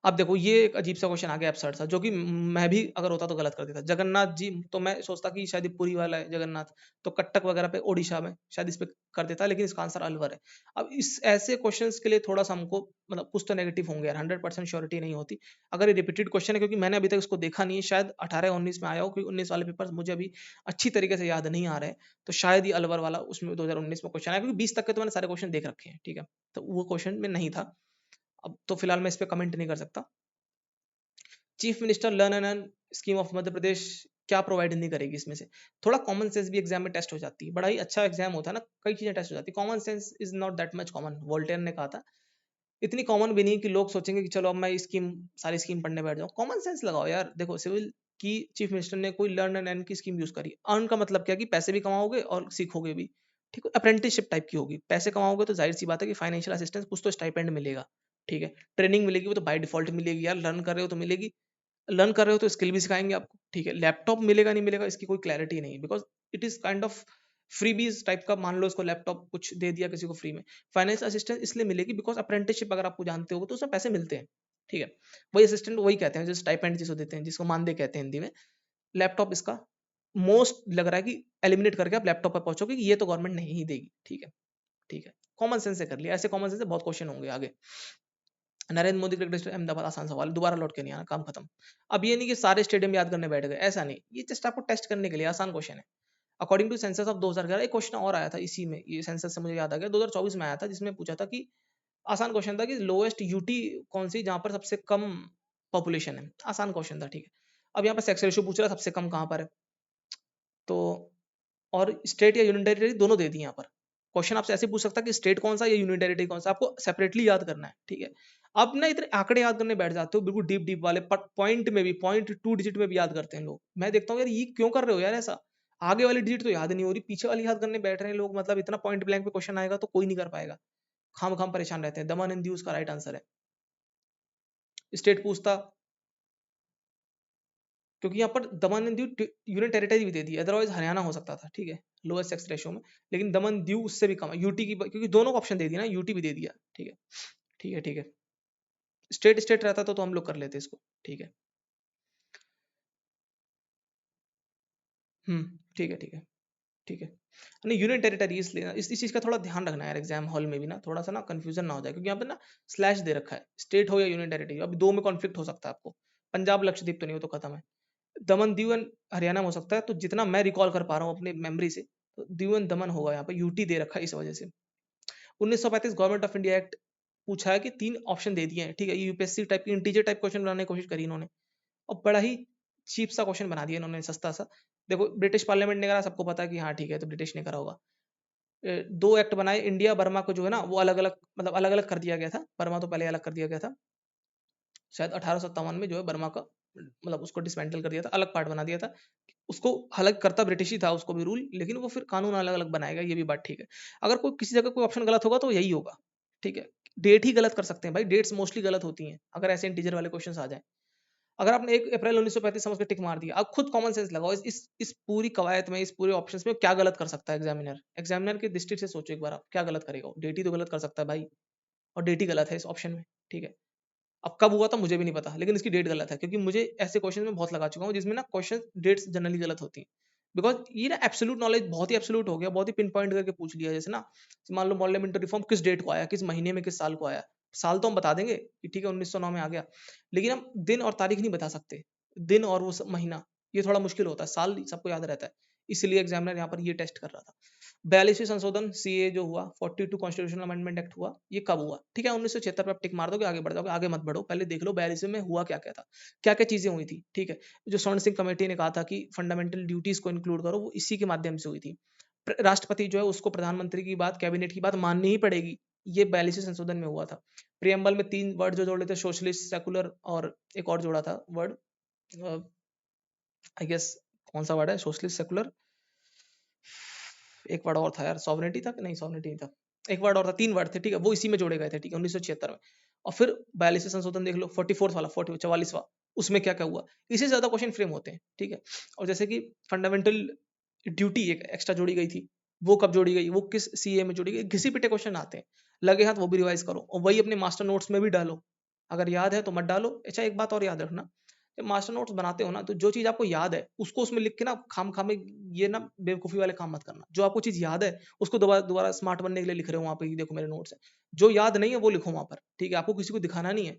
अब देखो ये एक अजीब सा क्वेश्चन आ गया, absurd सा, जो कि मैं भी अगर होता तो गलत कर देता। जगन्नाथ जी, तो मैं सोचता कि शायद ये पुरी वाला है जगन्नाथ, तो कटक वगैरह पे, ओडिशा में शायद इस पे कर देता, लेकिन इसका आंसर अलवर है। अब इस ऐसे क्वेश्चंस के लिए थोड़ा सा हमको, मतलब कुछ तो नेगेटिव होंगे यार, 100% श्योरिटी नहीं होती अगर ये रिपीटेड क्वेश्चन है, क्योंकि मैंने अभी तक इसको देखा नहीं है, शायद 18-19 में आया हो, क्योंकि 19 वाले पेपर मुझे अभी अच्छी तरीके से याद नहीं आ रहे हैं, तो शायद ये अलवर वाला उसमें 2019 में क्वेश्चन आया, क्योंकि 20 तक के तो मैंने सारे क्वेश्चन देख रखे हैं, ठीक है। तो वो क्वेश्चन में नहीं था। अब तो फिलहाल मैं इस पे कमेंट नहीं कर सकता। Chief minister learn and earn scheme of Madhya Pradesh क्या प्रोवाइड नहीं करेगी इसमें से? थोड़ा कॉमन सेंस भी एग्जाम में टेस्ट हो जाती है, बड़ा ही अच्छा एग्जाम होता है ना, कई चीजें टेस्ट हो जाती है, common sense is not that much common, Voltaire ने कहा था। इतनी कॉमन भी नहीं कि लोग सोचेंगे कि चलो अब मैं स्कीम, सारी स्कीम पढ़ने बैठ जाऊं। कॉमन सेंस लगाओ यार, देखो सिविल की चीफ मिनिस्टर ने कोई लर्न एंड अर्न की स्कीम यूज करी, अर्न का मतलब क्या कि पैसे भी कमाओगे और सीखोगे भी, ठीक है। अप्रेंटिसशिप टाइप की होगी, पैसे कमाओगे तो जाहिर सी बात है कि फाइनेंशियल असिस्टेंस, कुछ तो स्टाइपेंड मिलेगा, ठीक है। ट्रेनिंग मिलेगी, वो तो बाय डिफॉल्ट मिलेगी यार, लर्न कर रहे हो तो मिलेगी, लर्न कर रहे हो तो स्किल भी सिखाएंगे आपको, ठीक है। लैपटॉप मिलेगा नहीं मिलेगा इसकी कोई क्लैरिटी नहीं, because it is kind of freebies type का, मान लो इसको लैपटॉप कुछ दे दिया किसी को फ्री में। फाइनेंस असिस्टेंट इसलिए मिलेगी बिकॉज अप्रेंटिसशिप अगर आपको जानते हो तो उसमें पैसे मिलते हैं, ठीक है। वही असिस्टेंट वही कहते हैं जो स्टाइपेंड जिसको देते हैं, जिसको मानदेय कहते हैं हिंदी में। लैपटॉप इसका मोस्ट लग रहा है कि एलिमिनेट करके आप लैपटॉप पर पहुंचोगे कि ये तो गवर्नमेंट नहीं ही देगी, ठीक है, ठीक है। कॉमन सेंस से कर लिया, ऐसे कॉमन सेंस से बहुत क्वेश्चन होंगे आगे। नरेंद्र मोदी क्रिकेट स्टेडियम अहमदाबाद, आसान सवाल, दोबारा लौट के नहीं आना, काम खत्म। अब ये नहीं कि सारे स्टेडियम याद करने बैठ गए, ऐसा नहीं, ये जस्ट आपको टेस्ट करने के लिए आसान क्वेश्चन है। अकॉर्डिंग टू सेंसस ऑफ 2011, एक क्वेश्चन और आया था इसी में, ये सेंसस से मुझे याद आ गया, 2024 में आया था, जिसमें पूछा था कि आसान क्वेश्चन था कि लोएस्ट यूटी कौन सी जहां पर सबसे कम पॉपुलेशन है। आसान क्वेश्चन था, ठीक है। अब यहाँ पर सेक्स रेशियो पूछ रहा है, सबसे कम कहाँ पर है, तो और स्टेट या यूनियन टेरिटरी दोनों दे दी यहाँ पर। क्वेश्चन आपसे ऐसे पूछ सकता है कि स्टेट कौन सा या यूनियन टेरिटरी कौन सा, आपको सेपरेटली याद करना है, ठीक है। आप ना इतने आंकड़े याद करने बैठ जाते हो, बिल्कुल डीप डीप वाले, पॉइंट में भी, पॉइंट 2 डिजिट में भी याद करते हैं लोग। मैं देखता हूँ यार ये क्यों कर रहे हो यार ऐसा, आगे वाली डिजिट तो याद नहीं हो रही, पीछे वाली याद करने बैठ रहे हैं लोग, मतलब इतना पॉइंट ब्लैंक पे क्वेश्चन आएगा तो कोई नहीं कर पाएगा, खाम खाम परेशान रहते हैं। दमन एंड दीव उसका राइट आंसर है। स्टेट पूछता, क्योंकि यहाँ पर दमन एंड दीव यूनियन टेरिटरी भी दे दी, अदरवाइज हरियाणा हो सकता था, ठीक है, लोएस्ट सेक्स रेशियो में। लेकिन दमन दीव उससे भी कम है, यूटी की, क्योंकि दोनों को ऑप्शन दे दिया ना, यूटी भी दे दिया, ठीक है, ठीक है, ठीक है। स्टेट स्टेट रहता तो हम लोग कर लेते इसको, ठीक है। ठीक है, ठीक है, ठीक है। नहीं, यूनियन टेरिटरी इसलिए इस चीज का थोड़ा ध्यान रखना है यार, एग्जाम हॉल में भी ना थोड़ा सा ना कंफ्यूजन ना हो जाए, क्योंकि यहाँ पे ना स्लैश दे रखा है, स्टेट हो या यूनियन टेरिटरी, अभी दो में कॉन्फ्लिक्ट हो सकता है आपको। पंजाब लक्षद्वीप तो नहीं हो, तो खत्म है। दमन दीव एंड हरियाणा में हो सकता है, तो जितना मैं रिकॉल कर पा रहा हूँ अपने मेमोरी से, तो दीव एंड दमन होगा, यहाँ पे यूटी दे रखा है इस वजह से। 1935 गवर्नमेंट ऑफ इंडिया एक्ट पूछा है कि 3 ऑप्शन दे दिए हैं, ठीक है, यूपीएससी टाइप की इंटीजर टाइप क्वेश्चन बनाने की कोशिश करी इन्होंने, और बड़ा ही चीप सा क्वेश्चन बना दिया इन्होंने, सस्ता सा। देखो ब्रिटिश पार्लियामेंट ने करा, सबको पता है कि हाँ ठीक है, तो ब्रिटिश ने करा होगा। 2 एक्ट बनाए, इंडिया बर्मा को जो है ना वो अलग अलग, मतलब अलग अलग कर दिया गया था, बर्मा तो पहले अलग कर दिया गया था, शायद 1857 में जो है बर्मा का, मतलब उसको डिसमेंटल कर दिया था, अलग पार्ट बना दिया था। उसको हालांकि करता ब्रिटिश ही था, उसको भी रूल, लेकिन वो फिर कानून अलग अलग बनाएगा, ये भी बात ठीक है। अगर कोई किसी जगह कोई ऑप्शन गलत होगा तो यही होगा, ठीक है। डेट ही गलत कर सकते हैं भाई, डेट्स मोस्टली गलत होती हैं अगर ऐसे इंटीजर वाले क्वेश्चन आ जाए। अगर आपने 1 अप्रैल 1935 समझ के टिक मार दिया, आप खुद कॉमन सेंस लगाओ, इस पूरी कवायद में, इस पूरे ऑप्शंस में क्या गलत कर सकता है एग्जामिनर, एग्जामिनर की दृष्टि से सोचो एक बार, आप क्या गलत करेगा, डेट ही तो गलत कर सकता है भाई, और डेट ही गलत है इस ऑप्शन में, ठीक है। अब कब हुआ था मुझे भी नहीं पता, लेकिन इसकी डेट गलत है, क्योंकि मुझे ऐसे क्वेश्चन में बहुत लगा चुका हूँ जिसमें ना क्वेश्चन डेट्स जनरली गलत होती हैं। बिकॉज ये ना एब्सोल्यूट नॉलेज बहुत ही एब्सोल्यूट हो गया, बहुत ही पिन पॉइंट करके पूछ लिया, जैसे ना मान लो पार्लियामेंट रिफॉर्म किस डेट को आया, किस महीने में, किस साल को आया। साल तो हम बता देंगे कि ठीक है 1909 में आ गया, लेकिन हम दिन और तारीख नहीं बता सकते, दिन और वो महीना, ये थोड़ा मुश्किल होता है, साल सबको याद रहता है, इसलिए एग्जामिनर यहाँ पर ये टेस्ट कर रहा था। 42वीं संशोधन सीए जो हुआ, 42 कॉन्स्टिट्यूशनल अमेंडमेंट एक्ट हुआ, ये कब हुआ, ठीक है, 1976 पे आप टिक मार दोगे, आगे बढ़ जाओगे, आगे मत बढ़ो, पहले देख लो 42 में हुआ क्या क्या था, क्या क्या चीजें हुई थी, ठीक है। जो स्वर्ण सिंह कमेटी ने कहा था कि फंडामेंटल ड्यूटीज को इंक्लूड करो, वो इसी के माध्यम से हुई थी। राष्ट्रपति जो है उसको प्रधानमंत्री की बात, कैबिनेट की बात माननी ही पड़ेगी, ये 42वें संशोधन में हुआ था। प्रियम्बल में 3 वर्ड जो जोड़े थे, सोशलिस्ट, सेकुलर, और एक और जोड़ा था वर्ड, आई गेस, कौन सा वर्ड है, सोशलिस्ट, सेकुलर, एक वर्ड और था यार, सॉवरेनिटी था कि नहीं, सॉवरेनिटी नहीं था, एक वर्ड और था, 3 वर्ड थे, ठीक है, वो इसी में जोड़े गए थे, ठीक है, 1976 में। और फिर 42वें संशोधन देख लो, 44th वाला, 44वां, उसमें क्या क्या हुआ, इससे ज्यादा क्वेश्चन फ्रेम होते हैं, ठीक है। और जैसे कि फंडामेंटल ड्यूटी एक एक्स्ट्रा जोड़ी गई थी, वो कब जोड़ी गई, वो किस सीए में जोड़ी गई, घिसी पिटे क्वेश्चन आते हैं, लगे हाथ वो भी रिवाइज करो, और वही अपने मास्टर नोट्स में भी डालो, अगर याद है तो मत डालो। अच्छा एक बात और याद रखना, जब मास्टर नोट्स बनाते हो ना, तो जो चीज आपको याद है उसको उसमें लिख के ना, खाम खाम ये ना बेवकूफी वाले काम मत करना, जो आपको चीज याद है उसको दोबारा दोबारा स्मार्ट बनने के लिए लिख रहे हो वहां पे, ये देखो मेरे नोट्स है, जो याद नहीं है वो लिखो वहां पर, ठीक है, आपको किसी को दिखाना नहीं है,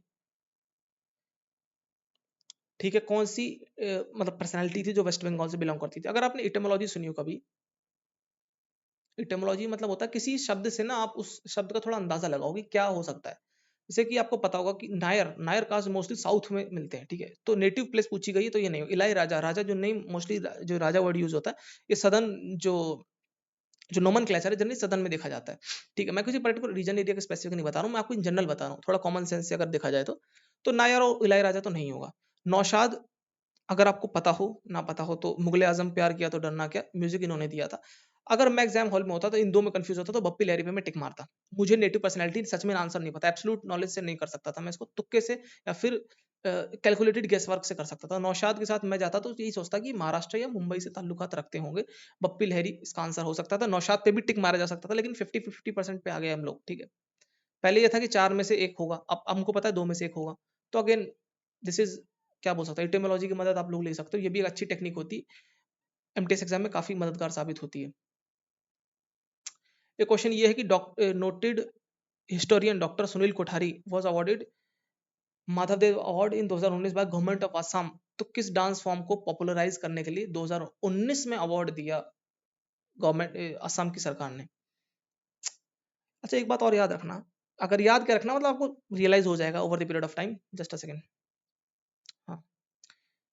ठीक है। कौन सी मतलब पर्सनैलिटी थी जो वेस्ट बंगाल से बिलोंग करती थी, अगर आपने इटमोलॉजी सुनी हो कभी, इटमोलॉजी मतलब होता है किसी शब्द से ना आप उस शब्द का थोड़ा अंदाजा लगाओ कि क्या हो सकता है। जैसे कि आपको पता होगा कि Nair, Nair caste mostly south में मिलते हैं, ठीक है, तो नेटिव प्लेस पूछी गई है तो ये नहीं हो। इलाई राजा, राजा जो नहीं, मोस्टली जो राजा वर्ड यूज होता है, ये सदर्न जो जो नोमन क्लेचर है जनरली सदन में देखा जाता है, ठीक है। मैं किसी पर्टिकुलर रीजन एरिया का स्पेसिफिक नहीं बता रहा हूँ, मैं आपको इन जनरल बता रहा हूँ, थोड़ा कॉमन सेंस से अगर देखा जाए तो नायर और इलाई राजा तो नहीं होगा। नौशाद, अगर आपको पता हो ना पता हो, तो मुगले आजम, प्यार किया तो डरना क्या, म्यूजिक इन्होंने दिया था। अगर मैं एग्जाम हॉल में होता तो इन दो में कंफ्यूज होता तो बप्पी लहरी पे मैं टिक मारता। मुझे नेटिव पर्सनैलिटी सच में आंसर नहीं पता, एब्सोल्यूट नॉलेज से नहीं कर सकता था मैं इसको, तुक्के से या फिर कैलकुलेटेड गेस वर्क से कर सकता था। नौशाद के साथ मैं जाता तो यही सोचता कि महाराष्ट्र या मुंबई से ताल्लुकात रखते होंगे, बप्पी लहरी इसका आंसर हो सकता था। नौशाद पे भी टिक मारा जा सकता था, लेकिन 50-50% पे आ गए हम लोग, ठीक है। पहले ये था कि 4 में से 1 होगा, अब हमको पता है 2 में से 1 होगा। तो अगेन दिस इज, क्या बोल सकते हैं, इटिमोलॉजी की मदद आप लोग ले सकते हो, ये भी एक अच्छी टेक्निक होती है, एमटीएस एग्जाम में काफी मददगार साबित होती है। एक क्वेश्चन ये है कि noted historian doctor Sunil Kothari was awarded Madhavdev award in 2019 by government of Assam, तो किस डांस फॉर्म को पॉपुलराइज करने के लिए 2019 में अवार्ड दिया गवर्नमेंट असम की सरकार ने। अच्छा एक बात और याद रखना, अगर याद क्या रखना मतलब आपको रियलाइज हो जाएगा over the period of time. Just a second. हाँ,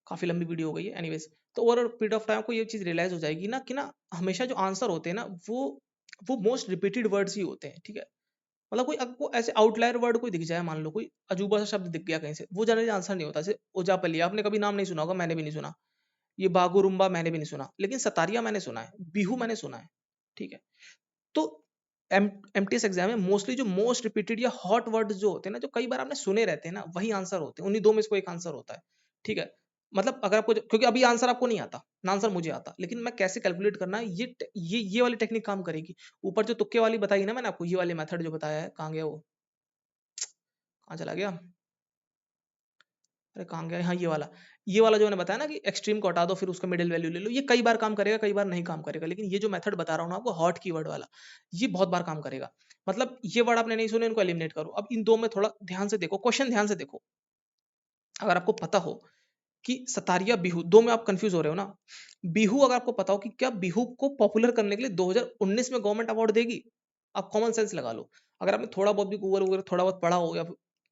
काफी लंबी वीडियो हो गई है, एनीवेज। तो ओवर पीरियड ऑफ टाइम आपको ये चीज रियलाइज हो जाएगी ना कि ना हमेशा जो आंसर होते हैं ना वो मोस्ट रिपीटेड वर्ड्स ही होते हैं, ठीक है। मतलब कोई आपको ऐसे आउटलायर वर्ड कोई दिख जाए, मान लो कोई अजूबा सा शब्द दिख गया कहीं से, वो जनरली आंसर नहीं होता। जैसे ओजापली आपने कभी नाम नहीं सुना होगा, मैंने भी नहीं सुना। ये बागुरुम्बा मैंने भी नहीं सुना, लेकिन सतारिया मैंने सुना है, बिहू मैंने सुना है, ठीक है। तो एमटीएस एग्जाम में मोस्टली जो मोस्ट रिपीटेड या हॉट वर्ड्स जो होते हैं ना, जो कई बार आपने सुने रहते हैं ना, वही आंसर होते हैं। उन्हीं दो में से कोई एक आंसर होता है, ठीक है। मतलब अगर आपको क्योंकि अभी आंसर आपको नहीं आता ना, आंसर मुझे आता, लेकिन मैं कैसे कैलकुलेट करना है ये वाली टेक्निक काम करेगी। ऊपर जो तुक्के वाली बताई ना मैंने आपको, ये वाले मेथड जो बताया है, कहाँ गया वो, कहाँ चला गया, अरे कहाँ गया, हाँ ये वाला जो मैंने बताया ना कि एक्सट्रीम को हटा दो फिर उसका मिडिल वैल्यू ले लो, ये कई बार काम करेगा, कई बार नहीं काम करेगा। लेकिन ये जो मेथड बता रहा हूँ ना आपको, हॉट कीवर्ड वाला, ये बहुत बार काम करेगा। मतलब ये वर्ड आपने नहीं सुने, इनको एलिमिनेट करो। अब इन दो में थोड़ा ध्यान से देखो, क्वेश्चन ध्यान से देखो। अगर आपको पता हो कि सतारिया बिहू, दो में आप कंफ्यूज हो रहे हो ना, बिहू अगर आपको पता हो कि क्या बिहू को पॉपुलर करने के लिए 2019 में गवर्नमेंट अवार्ड देगी, आप कॉमन सेंस लगा लो। अगर आपने थोड़ा बहुत भी गूगल वगैरह थोड़ा बहुत पढ़ा हो, या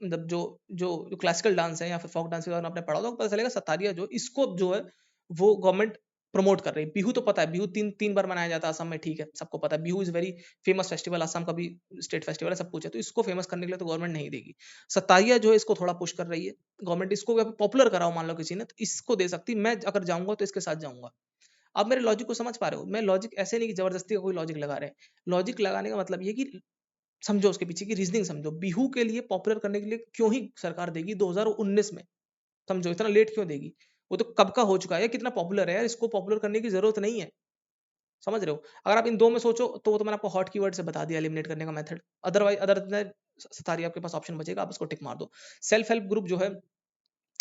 मतलब जो क्लासिकल डांस है या फिर फोक डांस के बारे में आपने पढ़ा हो, तो आपको पता चलेगा सतारिया जो इसको जो है वो गवर्नमेंट प्रमोट कर रही है। बिहू तो पता है, बिहू तीन तीन बार मनाया जाता है असम में, ठीक है, सबको पता है। Bihu is very famous festival, Assam का भी स्टेट फेस्टिवल है, सब कुछ है। तो इसको फेमस करने के लिए तो गवर्नमेंट नहीं देगी। सतारिया जो है इसको थोड़ा पुश कर रही है गवर्नमेंट, इसको पॉपुलर कराओ मान लो किसी ने, तो इसको दे सकती। मैं अगर जाऊंगा तो इसके साथ जाऊंगा। आप मेरे लॉजिक को समझ पा रहे हो? मैं लॉजिक ऐसे नहीं कि जबरदस्ती का कोई लॉजिक लगा रहे हैं। लॉजिक लगाने का मतलब ये कि समझो उसके पीछे की रीजनिंग समझो, बिहू के लिए पॉपुलर करने के लिए क्यों ही सरकार देगी 2019 में, समझो इतना लेट क्यों देगी। वो तो कब का हो चुका है, कितना पॉपुलर है यार, इसको पॉपुलर करने की जरूरत नहीं है। समझ रहे हो? अगर आप इन दो में सोचो तो वो तो मैंने आपको हॉट कीवर्ड से बता दिया एलिमिनेट करने का मेथड। अदरवाइज अदर सतारी आपके पास ऑप्शन बचेगा, आप उसको टिक मार दो। सेल्फ हेल्प ग्रुप जो है,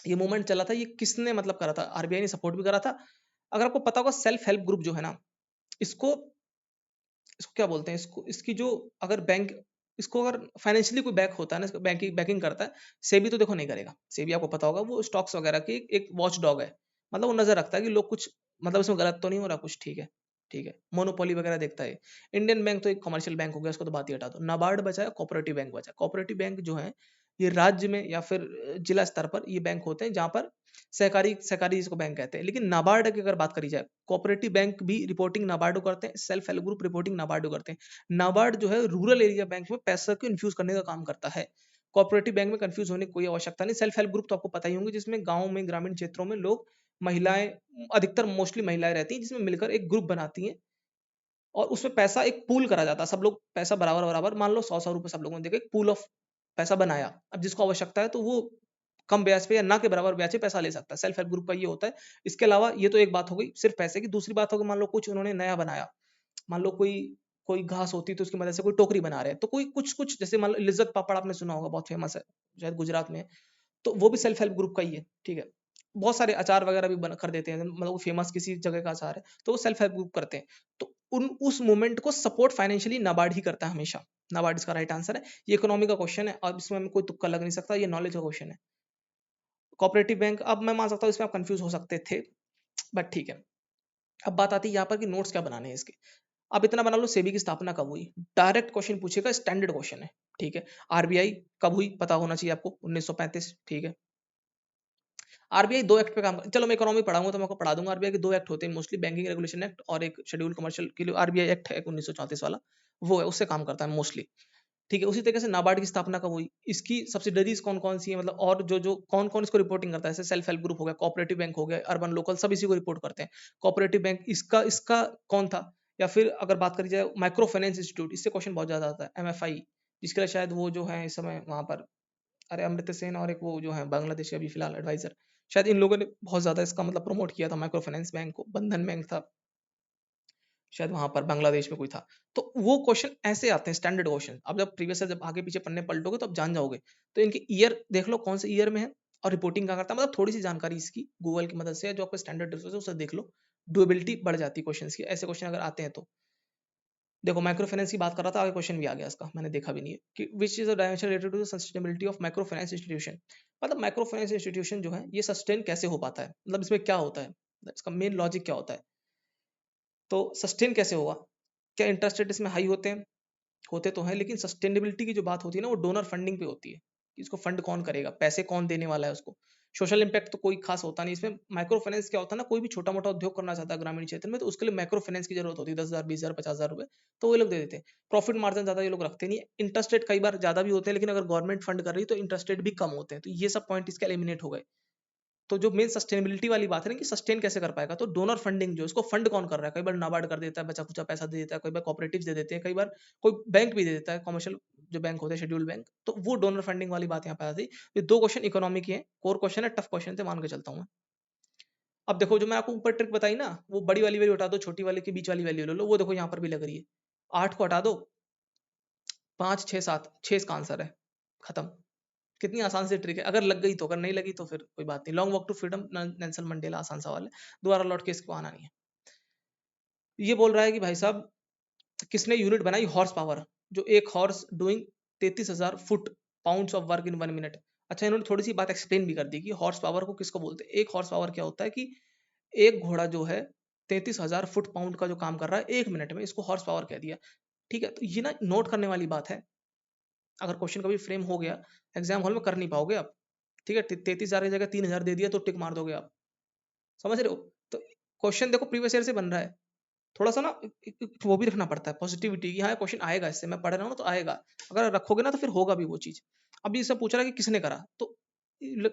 ये मूवमेंट चला था, ये किसने मतलब करा था? आरबीआई ने सपोर्ट भी करा था। अगर आपको पता होगा सेल्फ हेल्प ग्रुप जो है ना, इसको इसको क्या बोलते हैं, इसको इसकी जो अगर बैंक, इसको अगर फाइनेंशियली कोई बैक होता है ना, बैंकिंग बैकिंग करता है, सेबी तो देखो नहीं करेगा। सेबी आपको पता होगा वो स्टॉक्स वगैरह की एक वॉच डॉग है। मतलब वो नजर रखता है कि लोग कुछ मतलब इसमें गलत तो नहीं हो रहा कुछ, ठीक है, ठीक है। मोनोपोली वगैरह देखता है। इंडियन बैंक तो एक कमर्शियल बैंक हो गया, उसको तो बात ही हटा दो। नाबार्ड बचा है, कोऑपरेटिव बैंक बचा। कोऑपरेटिव बैंक जो है ये राज्य में या फिर जिला स्तर पर ये बैंक होते हैं, जहां पर सहकारी सहकारी जिसको बैंक कहते हैं। लेकिन नाबार्ड की अगर बात करी जाए, कोऑपरेटिव बैंक भी रिपोर्टिंग नाबार्ड करते हैं, self help group reporting NABARD करते हैं। नाबार्ड जो है रूरल एरिया बैंक में पैसा को इन्फ्यूज करने का काम करता है। कोऑपरेटिव बैंक में कंफ्यूज होने की कोई आवश्यकता नहीं। सेल्फ हेल्प ग्रुप तो आपको पता ही होंगे, जिसमें गांव में ग्रामीण क्षेत्रों में लोग, महिलाएं, अधिकतर मोस्टली महिलाएं रहती हैं, जिसमें मिलकर एक ग्रुप बनाती हैं और उसमें पैसा एक पूल करा जाता है। सब लोग पैसा बराबर बराबर, मान लो 100-100 रुपए सब लोगों ने देके एक पूल ऑफ पैसा बनाया। अब जिसको आवश्यकता है तो वो कम ब्याज पे या ना के बराबर ब्याज पे पैसा ले सकता है। सेल्फ हेल्प ग्रुप का ये होता है। इसके अलावा ये तो एक बात हो गई सिर्फ पैसे की। दूसरी बात होगी, मान लो कुछ उन्होंने नया बनाया, मान लो कोई कोई घास होती है तो उसकी मदद से कोई टोकरी बना रहे हैं, तो कोई कुछ कुछ जैसे मान लो लिज्जत पापड़ आपने सुना होगा, बहुत फेमस है शायद गुजरात में, तो वो भी सेल्फ हेल्प ग्रुप का ही है, ठीक है। बहुत सारे अचार वगैरह भी बना कर देते हैं, मतलब फेमस किसी जगह का अचार है तो वो सेल्फ हेल्प ग्रुप करते हैं। तो उन उस मूवमेंट को सपोर्ट फाइनेंशियली नाबार्ड ही करता है हमेशा। नाबार्ड इसका राइट आंसर है। ये इकोनॉमी का क्वेश्चन है और इसमें हमें कोई तुक्का लग नहीं सकता, ये नॉलेज का क्वेश्चन है। कोऑपरेटिव बैंक, अब मैं मान सकता हूँ इसमें आप कंफ्यूज हो सकते थे, बट ठीक है। अब बात आती है यहाँ पर कि नोट्स क्या बनाने हैं इसके। अब इतना बना लो, सेबी की स्थापना कब हुई, डायरेक्ट क्वेश्चन पूछेगा, स्टैंडर्ड क्वेश्चन है, ठीक है। आरबीआई कब हुई पता होना चाहिए आपको, 1935, ठीक है। आरबीआई दो एक्ट पे काम चलो मैं इकोनॉमी पढ़ाऊंगा तो मैं आपको पढ़ा दूंगा। आरबीआई के दो एक्ट होते हैं मोस्टली, बैंकिंग रेगुलेशन एक्ट और एक शेड्यूल कमर्शियल के लिए आरबीआई एक्ट है 1934 वाला, वो है, उससे काम करता है मोस्टली, ठीक है। उसी तरीके से नाबार्ड की स्थापना कब हुई, इसकी सब्सिडरीज कौन कौन सी है, मतलब और जो जो कौन कौन इसको रिपोर्टिंग करता है, जैसे सेल्फ हेल्प ग्रुप हो गया, कोऑपरेटिव बैंक हो गया, अर्बन लोकल, सब इसी को रिपोर्ट करते हैं। कोऑपरेटिव बैंक इसका इसका कौन था, या फिर अगर बात करी जाए माइक्रो फाइनेंस इंस्टीट्यूट, इससे क्वेश्चन बहुत ज्यादा आता है, एमएफआई, जिसके लिए शायद वो जो है इस समय वहां पर, अरे अमृत सेन और एक वो जो है बांग्लादेश के अभी फिलहाल एडवाइजर, शायद इन लोगों ने बहुत ज्यादा इसका मतलब प्रमोट किया था माइक्रो फाइनेंस बैंक को। बंधन बैंक था शायद वहां पर बांग्लादेश में कोई था। तो वो क्वेश्चन ऐसे आते हैं स्टैंडर्ड क्वेश्चन। अब जब प्रीवियस जब आगे पीछे पन्ने पलटोगे तो आप जान जाओगे। तो इनके ईयर देख लो कौन से ईयर में है और रिपोर्टिंग क्या करता है, मतलब थोड़ी सी जानकारी इसकी गूगल की मदद से जो आपको स्टैंडर्ड रिसोर्स है उसे देख लो, डुएबिलिटी बढ़ जाती है क्वेश्चन की, ऐसे क्वेश्चन अगर आते हैं तो। देखो माइक्रो फाइनेंस की बात कर रहा था, आगे क्वेश्चन भी आ गया इसका, मैंने देखा भी नहीं है कि which is the dimension related to the sustainability of micro finance institution. मतलब माइक्रो फाइनेंस इंस्टीट्यूशन जो है ये सस्टेन कैसे हो पाता है, मतलब इसमें क्या होता है, इसका मेन लॉजिक क्या होता है। तो सस्टेन कैसे होगा? क्या इंटरेस्ट रेट इसमें हाई होते हैं? होते तो हैं, लेकिन सस्टेनेबिलिटी की जो बात होती है ना, वो डोनर फंडिंग पे होती है कि इसको फंड कौन करेगा, पैसे कौन देने वाला है उसको। सोशल इम्पैक्ट तो कोई खास होता नहीं इसमें। माइक्रो फाइनेंस क्या होता है ना, कोई भी छोटा मोटा उद्योग करना चाहता है ग्रामीण क्षेत्र में, तो उसके लिए माइक्रो फाइनेंस की जरूरत होती है, 10,000 20,000 50,000 रुपए, तो वो लोग दे देते हैं। प्रॉफिट मार्जिन ज्यादा ये लोग रखते नहीं है। इंटरेस्ट रेट कई बार ज्यादा भी होते हैं, लेकिन अगर गवर्नमेंट फंड कर रही है तो इंटरेस्ट रेट भी कम होते हैं, तो ये सब पॉइंट इसके एलिमिनेट हो गए। तो जो मेन सस्टेनेबिलिटी वाली बात है ना कि सस्टेन कैसे कर पाएगा, तो डोनर फंडिंग जो इसको फंड कौन कर रहा है, कई बार नाबार्ड कर देता है, बचा खुचा पैसा दे देता है, कई बार कोऑपरेटिव दे देते हैं, कई बार कोई बैंक भी दे देता है, कमर्शियल जो बैंक होते हैं शेड्यूल बैंक, तो वो डोनर फंडिंग वाली बात यहाँ पे आती है। ये दो क्वेश्चन इकोनॉमी के हैं, कोर क्वेश्चन है, टफ क्वेश्चन थे, मान के चलता हूँ मैं। अब देखो जो मैं आपको ऊपर ट्रिक बताई ना, वो बड़ी वाली वैल्यू हटा दो, छोटी वाली के बीच वाली वैल्यू ले लो, वो देखो यहाँ पर भी लग रही है। 8 को हटा दो, 5 6 7, 6 इसका आंसर है, खत्म। कितनी आसान सी ट्रिक है, अगर लग गई तो, अगर नहीं लगी तो फिर कोई बात नहीं। Long walk to freedom, Nelson Mandela, आसान सवाल है, दोबारा लौट के इसको आना नहीं है। ये बोल रहा है कि भाई साहब किसने यूनिट बनाई हॉर्स पावर, जो एक horse doing 33,000 foot pounds of work in 1 minute. अच्छा, इन्होंने थोड़ी सी बात एक्सप्लेन भी कर दी कि हॉर्स पावर को किसको बोलते हैं। एक हॉर्स पावर क्या होता है कि एक घोड़ा जो है 33,000 फुट पाउंड का जो काम कर रहा है 1 मिनट में, इसको हॉर्स पावर कह दिया। ठीक है, तो ये ना नोट करने वाली बात है। अगर क्वेश्चन कभी फ्रेम हो गया एग्जाम हॉल में, कर नहीं पाओगे आप। ठीक है, 33,000 की जगह 3,000 दे दिया तो टिक मार दोगे आप, समझ रहे हो? तो क्वेश्चन देखो प्रीवियस ईयर से बन रहा है, थोड़ा सा ना वो भी रखना पड़ता है पॉजिटिविटी कि हाँ क्वेश्चन आएगा, इससे मैं पढ़ रहा हूँ ना तो आएगा। अगर रखोगे ना तो फिर होगा भी वो चीज। अभी इससे पूछ रहा है कि किसने करा, तो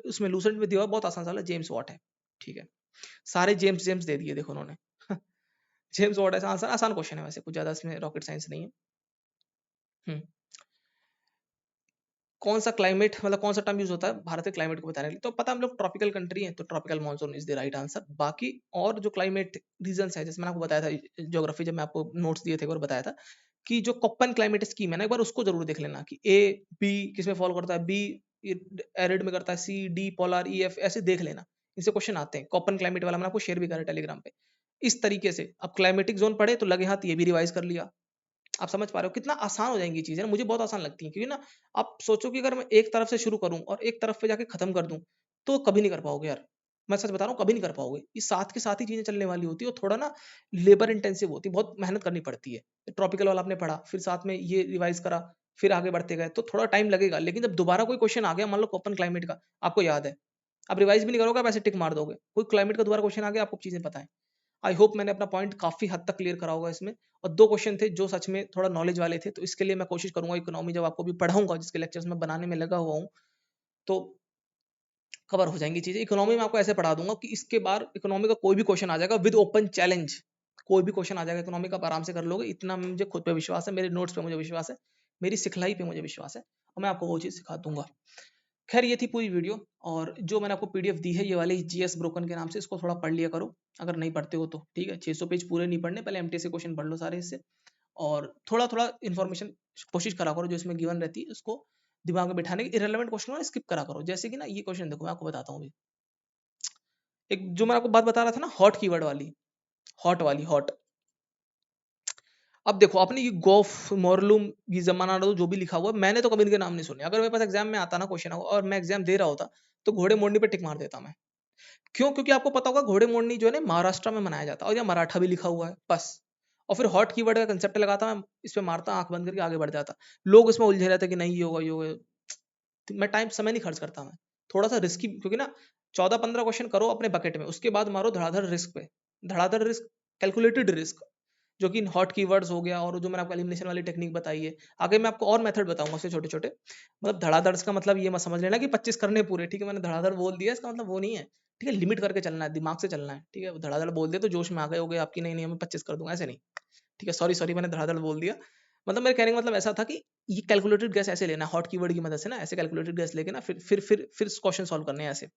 उसमें लूसेंट में दिया हुआ बहुत आसान सवाल है, जेम्स वॉट है। ठीक है, सारे जेम्स जेम्स दे दिए देखो उन्होंने। जेम्स वॉट है आंसर, आसान क्वेश्चन है वैसे, कुछ ज्यादा इसमें रॉकेट साइंस नहीं है। हम्म। कौन सा क्लाइमेट, मतलब कौन सा टर्म यूज होता है भारत के क्लाइमेट को बताने के लिए, तो पता हम लोग ट्रॉपिकल कंट्री है, तो tropical monsoon is the right answer. बाकी और जो क्लाइमेट रीजन है, जैसे मैंने आपको बताया था ज्योग्राफी, जब मैं आपको नोट्स दिए थे और बताया था कि जो कोप्पन क्लाइमेट स्कीम है ना, एक बार उसको जरूर देख लेना कि ए बी किस में फॉलो करता है, बी एरिड में करता है, C D polar, E F, ऐसे देख लेना। इनसे क्वेश्चन आते हैं। कोप्पन क्लाइमेट वाला मैंने आपको शेयर भी करा टेलीग्राम पे। इस तरीके से अब क्लाइमेटिक जोन पढ़े तो लगे हाथ ये भी रिवाइज कर लिया। आप समझ पा रहे हो कितना आसान हो जाएंगी चीजें, मुझे बहुत आसान लगती है, क्योंकि ना आप सोचो कि अगर मैं एक तरफ से शुरू करूं और एक तरफ पे जाके खत्म कर दूं, तो कभी नहीं कर पाओगे यार। मैं सच बता रहा हूँ, कभी नहीं कर पाओगे। ये साथ के साथ ही चीजें चलने वाली होती है, और थोड़ा ना लेबर इंटेंसिव होती है, बहुत मेहनत करनी पड़ती है। ट्रॉपिकल वाला आपने पढ़ा, फिर साथ में ये रिवाइज करा, फिर आगे बढ़ते गए, तो थोड़ा टाइम लगेगा। लेकिन जब दोबारा कोई क्वेश्चन आ गया, मान लो ओपन क्लाइमेट का, आपको याद है, आप रिवाइज भी नहीं करोगे, आप ऐसे टिक मार दोगे। कोई क्लाइमेट का दोबारा क्वेश्चन आ गया, आपको चीजें पता है। आई होप मैंने अपना पॉइंट काफी हद तक क्लियर करा होगा इसमें। और दो क्वेश्चन थे जो सच में थोड़ा नॉलेज वाले थे, तो इसके लिए मैं कोशिश करूंगा इकोनॉमी जब आपको भी पढ़ाऊंगा, जिसके लेक्चर्स में बनाने में लगा हुआ हूँ, तो कवर हो जाएंगी चीजें। इकोनॉमी में आपको ऐसे पढ़ा दूंगा कि इसके बाद इकोनॉमी का कोई भी क्वेश्चन आ जाएगा विद ओपन चैलेंज। कोई भी क्वेश्चन आ जाएगा इकोनॉमी का, आप आराम से कर लोगे, इतना मुझे खुद पे विश्वास है, मेरे नोट्स पे मुझे विश्वास है, मेरी सिखलाई पे मुझे विश्वास है, और मैं आपको वो चीज सिखा दूंगा। खैर ये थी पूरी वीडियो, और जो मैंने आपको पीडीएफ दी है ये वाली जीएस ब्रोकन के नाम से, इसको थोड़ा पढ़ लिया करो अगर नहीं पढ़ते हो तो। ठीक है, 600 पेज पूरे नहीं पढ़ने, पहले एमटीएस के क्वेश्चन पढ़ लो सारे इससे, और थोड़ा थोड़ा इन्फॉर्मेशन कोशिश करा करो जो इसमें गिवन रहती है, उसको दिमाग में बिठाने की। इरेलेवेंट क्वेश्चन है स्किप करा करो, जैसे कि ना ये क्वेश्चन देखो, मैं आपको बताता हूँ अभी। एक जो मैं आपको बात बता रहा था ना, हॉट कीवर्ड वाली, हॉट वाली हॉट। अब देखो आपने ये गौफ मॉर्लूम, ये जमाना जो भी लिखा हुआ है, मैंने तो कभी इनके नाम नहीं सुने। अगर मेरे पास एग्जाम में आता ना क्वेश्चन और मैं एग्जाम दे रहा होता, तो घोड़े मोड़ने पे टिक मार देता मैं। क्यों? क्योंकि आपको पता होगा घोड़े मोड़नी जो है ना महाराष्ट्र में मनाया जाता है, और या मराठा भी लिखा हुआ है बस। और फिर हॉट कीवर्ड का कंसेप्ट लगाता मैं, इस पे मारता, आंख बंद करके आगे बढ़ जाता। लोग इसमें उलझे रहते कि नहीं ये होगा ये होगा। तो मैं टाइम समय नहीं खर्च करता मैं, थोड़ा सा रिस्की, क्योंकि ना 14-15 क्वेश्चन करो अपने बकेट में, उसके बाद मारो धड़ाधड़ रिस्क पे, धड़ाधड़ रिस्क, कैलकुलेटेड रिस्क, जो कि हॉट कीवर्ड्स हो गया, और जो मैंने आपको एलिमिनेशन वाली टेक्निक बताई है। आगे मैं आपको और मेथड बताऊंगा उससे छोटे छोटे। मतलब धड़ाधड़ का मतलब ये मत समझ लेना कि 25 करने पूरे, ठीक है, मैंने धड़ाधड़ बोल दिया इसका मतलब वो नहीं है। ठीक है, लिमिट करके चलना है, दिमाग से चलना है। ठीक है, धड़ाधड़ बोल दिया तो जोश में आ गए होगे आपकी, नहीं नहीं मैं 25 कर दूंगा, ऐसे नहीं। ठीक है, सॉरी सॉरी, मैंने धड़ाधड़ बोल दिया। मतलब मेरे कहने का मतलब ऐसा था कि ये कैलकुलेटेड गैस ऐसे लेना, हॉट कीवर्ड की मदद से ना, ऐसे कैलकुलेटेड गैस लेके ना, फिर क्वेश्चन सॉल्व करने हैं ऐसे।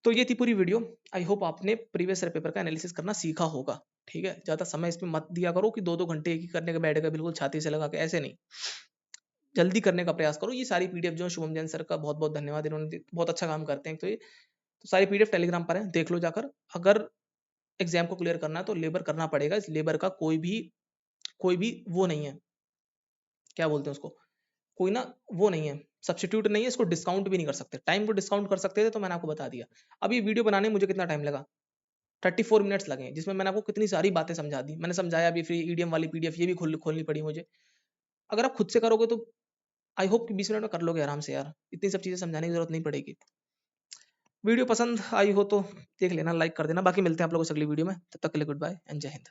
तो ये थी पूरी वीडियो। आई होप आपने प्रीवियस ईयर पेपर का एनालिसिस करना सीखा होगा। ठीक है, ज्यादा समय इसमें मत दिया करो कि 2-2 घंटे एक ही करने के बैठ गए बिल्कुल छाती से लगा के, ऐसे नहीं। जल्दी करने का प्रयास करो। ये सारी पीडीएफ जो है, शुभम जैन सर का बहुत बहुत धन्यवाद, इन्होंने बहुत अच्छा काम करते हैं। तो सारी पीडीएफ टेलीग्राम पर है, देख लो जाकर। अगर एग्जाम को क्लियर करना है तो लेबर करना पड़ेगा। इस लेबर का कोई भी वो नहीं है, क्या बोलते हैं उसको, कोई ना वो नहीं है, सब्स्टिट्यूट नहीं है। इसको डिस्काउंट भी नहीं कर सकते, टाइम को डिस्काउंट कर सकते थे तो मैंने आपको बता दिया। अब ये वीडियो बनाने में मुझे कितना टाइम लगा, 34 मिनट्स लगे, जिसमें मैंने आपको कितनी सारी बातें समझा दी। मैंने समझाया भी, फ्री ईडीएम वाली पीडीएफ ये भी खोलनी पड़ी मुझे। अगर आप खुद से करोगे तो आई होप कि 20 मिनट में कर लोगे आराम से यार, इतनी सब चीज़ें समझाने की ज़रूरत नहीं पड़ेगी। वीडियो पसंद आई हो तो देख लेना, लाइक कर देना। बाकी मिलते हैं आप लोगों से अगली वीडियो में, तब तक के लिए गुड बाय एंड जय हिंद।